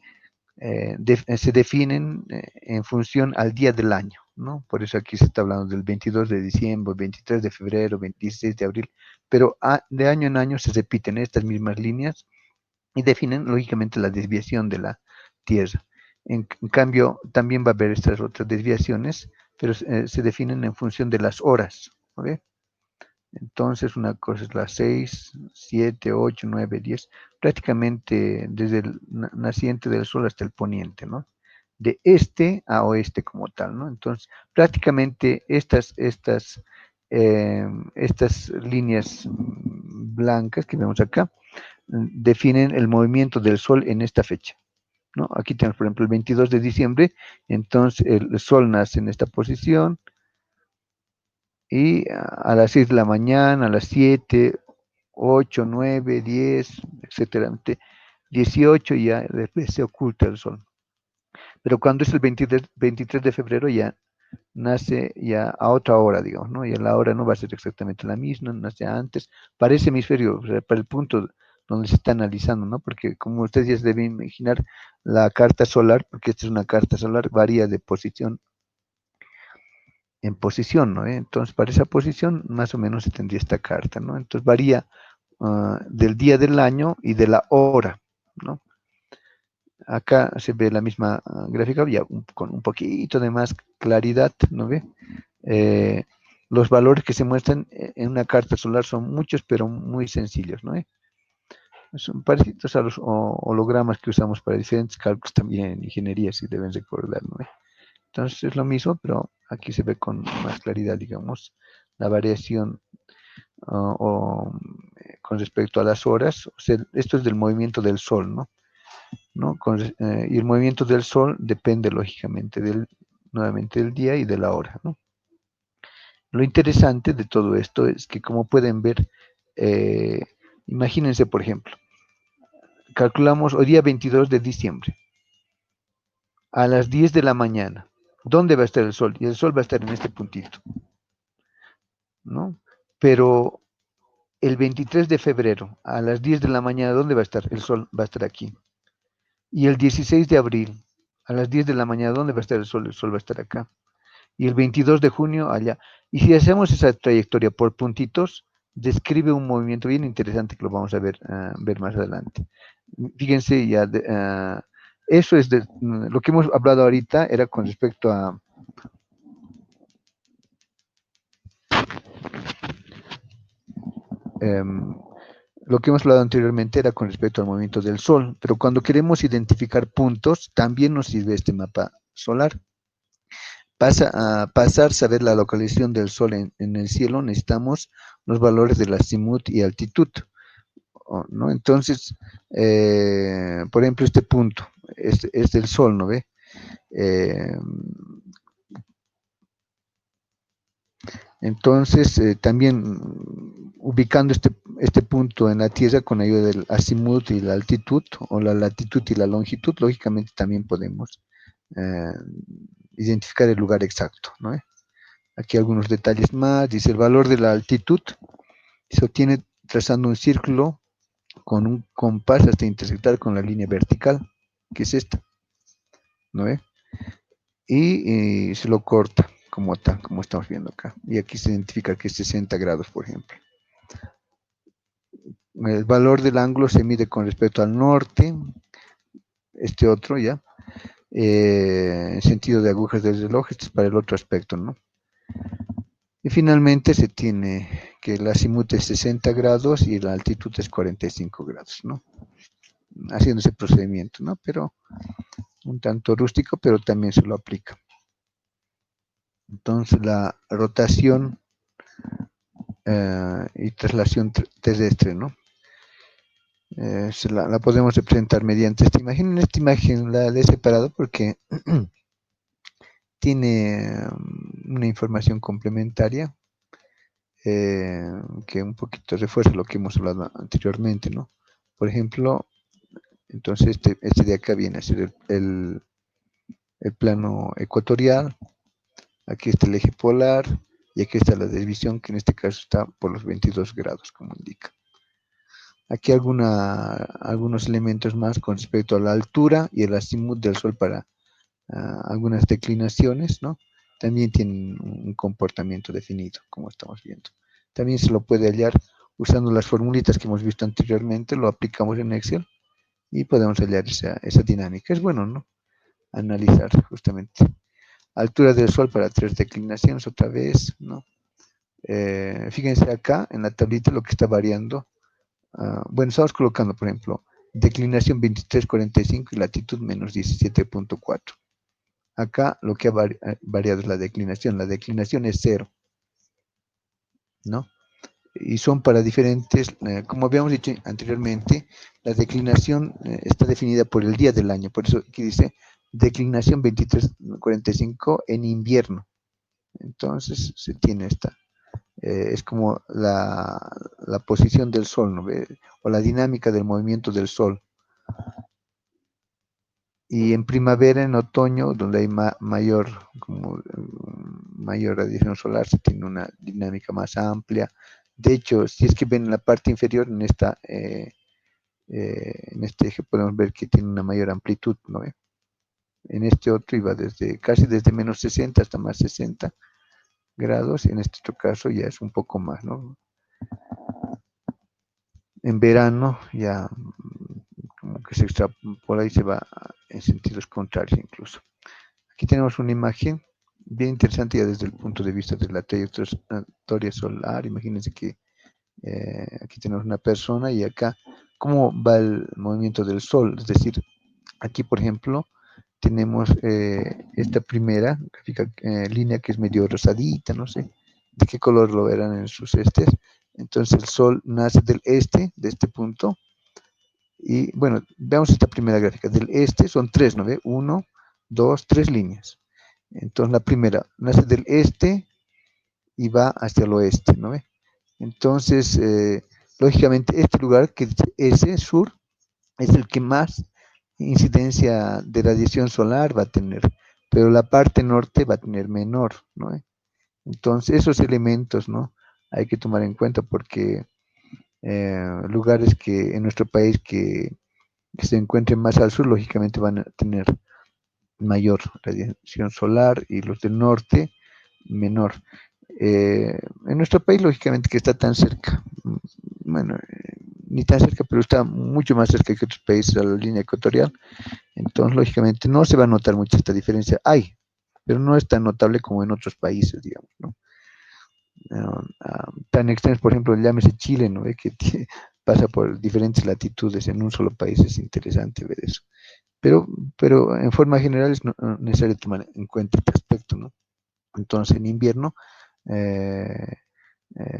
se definen en función al día del año, ¿no? Por eso aquí se está hablando del 22 de diciembre, 23 de febrero, 26 de abril, pero de año en año se repiten estas mismas líneas y definen lógicamente la desviación de la Tierra. En cambio, también va a haber estas otras desviaciones, pero se definen en función de las horas, ¿ok? Entonces, una cosa es las 6, 7, 8, 9, 10, prácticamente desde el naciente del sol hasta el poniente, ¿no? De este a oeste como tal, ¿no? Entonces, prácticamente estas líneas blancas que vemos acá definen el movimiento del sol en esta fecha, ¿no? Aquí tenemos, por ejemplo, el 22 de diciembre, entonces el sol nace en esta posición, y a las 6 de la mañana, a las 7, 8, 9, 10, etcétera. 18 ya después se oculta el sol. Pero cuando es el 23 de febrero ya nace ya a otra hora, digamos, ¿no? Y la hora no va a ser exactamente la misma, nace antes, para ese hemisferio, o sea, para el punto donde se está analizando, ¿no? Porque como ustedes ya se deben imaginar, la carta solar, porque esta es una carta solar, varía de posición en posición, ¿no? Entonces, para esa posición, más o menos se tendría esta carta, ¿no? Entonces, varía del día del año y de la hora, ¿no? Acá se ve la misma gráfica, ya con un poquito de más claridad, ¿no ve? Eh, los valores que se muestran en una carta solar son muchos, pero muy sencillos, ¿no? Son parecidos a los hologramas que usamos para diferentes cálculos también en ingeniería, si deben recordar, ¿no? Entonces es lo mismo, pero aquí se ve con más claridad, digamos, la variación con respecto a las horas. O sea, esto es del movimiento del Sol, ¿no? Y el movimiento del Sol depende, lógicamente, nuevamente del día y de la hora, ¿no? Lo interesante de todo esto es que, como pueden ver, eh, imagínense, por ejemplo, calculamos hoy día 22 de diciembre, a las 10 de la mañana. ¿Dónde va a estar el Sol? Y el Sol va a estar en este puntito, ¿no? Pero el 23 de febrero, a las 10 de la mañana, ¿dónde va a estar? El sol va a estar aquí. Y el 16 de abril, a las 10 de la mañana, ¿dónde va a estar el sol? El sol va a estar acá. Y el 22 de junio, allá. Y si hacemos esa trayectoria por puntitos, describe un movimiento bien interesante que lo vamos a ver más adelante. Fíjense, ya, eso es lo que hemos hablado ahorita, era con respecto a em, lo que hemos hablado anteriormente era con respecto al movimiento del Sol, pero cuando queremos identificar puntos, también nos sirve este mapa solar. Para saber la localización del Sol en el cielo, necesitamos los valores de la azimut y altitud, ¿no? Entonces, por ejemplo, este punto es del Sol, ¿no ve? Entonces, también ubicando este punto en la Tierra con ayuda del azimut y la altitud, o la latitud y la longitud, lógicamente también podemos eh, identificar el lugar exacto, ¿no? Aquí algunos detalles más. Dice el valor de la altitud se obtiene trazando un círculo con un compás hasta intersectar con la línea vertical, que es esta, ¿no? Y se lo corta como tal, como estamos viendo acá. Y aquí se identifica que es 60 grados, por ejemplo. El valor del ángulo se mide con respecto al norte, este otro ya, en sentido de agujas del reloj, este es para el otro aspecto, ¿no? Y finalmente se tiene que el azimut es 60 grados y la altitud es 45 grados, ¿no? haciendo ese procedimiento, ¿no? Pero un tanto rústico, pero también se lo aplica. Entonces la rotación y traslación terrestre, ¿no? La podemos representar mediante esta imagen. En esta imagen la he separado porque tiene una información complementaria que un poquito refuerza lo que hemos hablado anteriormente, ¿no? Por ejemplo, entonces este de acá viene a ser el plano ecuatorial, aquí está el eje polar y aquí está la desviación que en este caso está por los 22 grados, como indica. Aquí algunos elementos más con respecto a la altura y el azimut del Sol para algunas declinaciones, ¿no? También tienen un comportamiento definido, como estamos viendo. También se lo puede hallar usando las formulitas que hemos visto anteriormente, lo aplicamos en Excel y podemos hallar esa dinámica. Es bueno, ¿no? Analizar justamente. Altura del Sol para 3 declinaciones otra vez, ¿no? Fíjense acá en la tablita lo que está variando. Bueno, estamos colocando, por ejemplo, declinación 23,45 y latitud menos 17,4. Acá lo que ha variado es la declinación. La declinación es 0, ¿no? Y son para diferentes, como habíamos dicho anteriormente, la declinación está definida por el día del año. Por eso aquí dice declinación 23,45 en invierno. Entonces se tiene esta. Es como la posición del Sol, ¿no? O la dinámica del movimiento del Sol. Y en primavera, en otoño, donde hay mayor radiación solar, se tiene una dinámica más amplia. De hecho, si es que ven en la parte inferior, en este eje, podemos ver que tiene una mayor amplitud, ¿no? En este otro iba casi desde menos 60 hasta más 60 grados, y en este otro caso ya es un poco más, ¿no? En verano ya como que se extrapola y se va en sentidos contrarios incluso. Aquí tenemos una imagen bien interesante ya desde el punto de vista de la trayectoria solar. Imagínense que aquí tenemos una persona y acá cómo va el movimiento del Sol. Es decir, aquí por ejemplo tenemos esta primera gráfica, línea que es medio rosadita, no sé de qué color lo verán en sus estes. Entonces el Sol nace del este, de este punto. Y bueno, veamos esta primera gráfica. Del este son tres, ¿no ve? Uno, dos, tres líneas. Entonces la primera nace del este y va hacia el oeste, ¿no ve? Entonces, lógicamente, este lugar que dice S, sur, es el que más incidencia de radiación solar va a tener, pero la parte norte va a tener menor, ¿no? Entonces, esos elementos, ¿no? Hay que tomar en cuenta porque lugares que en nuestro país que se encuentren más al sur, lógicamente van a tener mayor radiación solar y los del norte menor. En nuestro país, lógicamente, que está tan cerca, bueno, ni tan cerca, pero está mucho más cerca que otros países a la línea ecuatorial, entonces, lógicamente, no se va a notar mucho esta diferencia. Hay, pero no es tan notable como en otros países, digamos, ¿no? Tan extensos, por ejemplo, llámese Chile, ¿no? Que pasa por diferentes latitudes en un solo país, es interesante ver eso. Pero, pero en forma general es necesario tomar en cuenta este aspecto, ¿no? Entonces, en invierno, eh,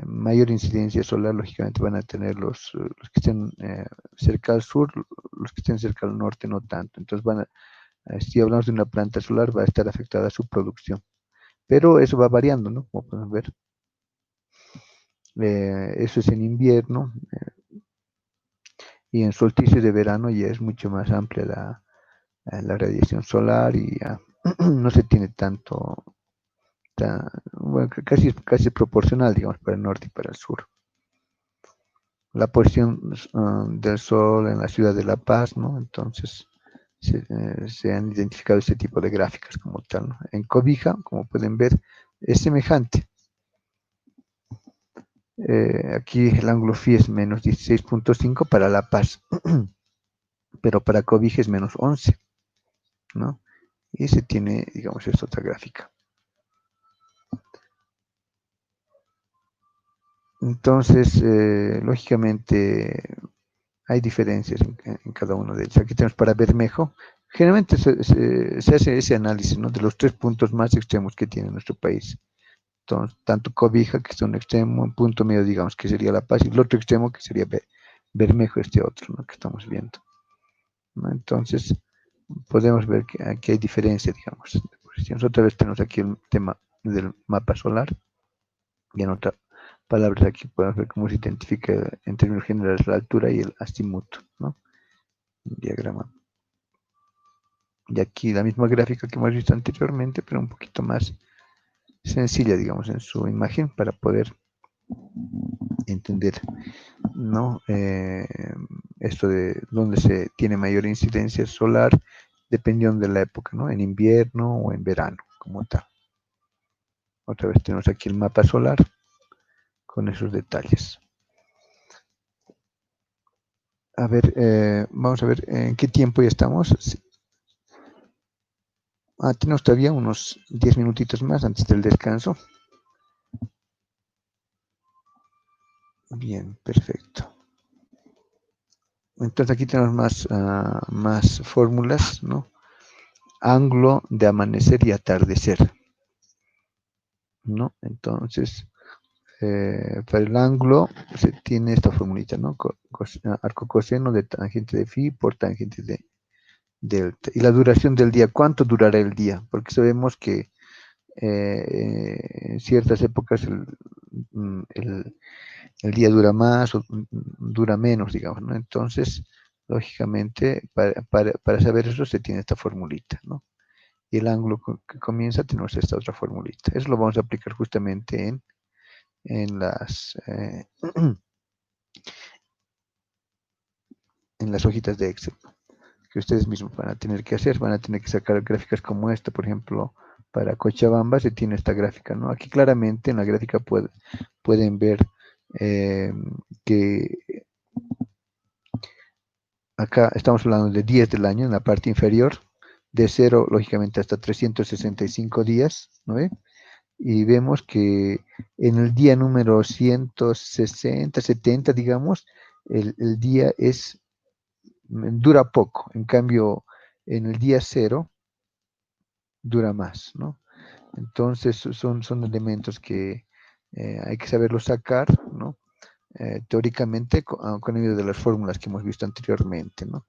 mayor incidencia solar, lógicamente van a tener los que estén cerca al sur, los que estén cerca al norte no tanto. Entonces, si hablamos de una planta solar, va a estar afectada su producción. Pero eso va variando, ¿no? Como podemos ver. Eso es en invierno y en solsticio de verano ya es mucho más amplia la radiación solar y ya no se tiene bueno, casi proporcional, digamos, para el norte y para el sur. La posición del Sol en la ciudad de La Paz, ¿no? Entonces se han identificado este tipo de gráficas como tal, ¿no? En Cobija, como pueden ver, es semejante. Aquí el ángulo phi es menos 16,5 para La Paz, pero para Cobija es menos 11, ¿no? Y se tiene, digamos, esta otra gráfica. Entonces, lógicamente, hay diferencias en cada uno de ellos. Aquí tenemos para Bermejo. Generalmente se hace ese análisis, ¿no? De los 3 puntos más extremos que tiene nuestro país. Entonces, tanto Cobija, que es un extremo, un punto medio, digamos, que sería La Paz, y el otro extremo, que sería Bermejo, este otro, ¿no? Que estamos viendo, ¿no? Entonces, podemos ver que aquí hay diferencia, digamos, de posiciones. Otra vez tenemos aquí el tema del mapa solar, y en otras palabras aquí podemos ver cómo se identifica en términos generales la altura y el azimuto, ¿no? Diagrama. Y aquí la misma gráfica que hemos visto anteriormente, pero un poquito más sencilla, digamos, en su imagen para poder entender, ¿no? Esto de dónde se tiene mayor incidencia solar dependiendo de la época, ¿no? En invierno o en verano, como tal. Otra vez tenemos aquí el mapa solar con esos detalles. A ver, vamos a ver en qué tiempo ya estamos. Tenemos todavía unos 10 minutitos más antes del descanso. Bien, perfecto. Entonces aquí tenemos más fórmulas, ¿no? Ángulo de amanecer y atardecer, ¿no? Entonces, para el ángulo se tiene esta formulita, ¿no? Arco coseno de tangente de phi por tangente de delta. Y la duración del día, ¿cuánto durará el día? Porque sabemos que en ciertas épocas el día dura más o dura menos, digamos, ¿no? Entonces, lógicamente, para saber eso se tiene esta formulita, ¿no? Y el ángulo que comienza tenemos esta otra formulita. Eso lo vamos a aplicar justamente en las, en las hojitas de Excel, que ustedes mismos van a tener que hacer, van a tener que sacar gráficas como esta, por ejemplo, para Cochabamba se tiene esta gráfica, ¿no? Aquí claramente en la gráfica pueden ver eh, que acá estamos hablando de días del año en la parte inferior, de 0 lógicamente hasta 365 días, ¿no ve? Y vemos que en el día número 160, 70, digamos, el día dura poco, en cambio en el día 0 dura más, ¿no? Entonces son elementos que hay que saberlos sacar, ¿no? Teóricamente con ayuda de las fórmulas que hemos visto anteriormente, ¿no?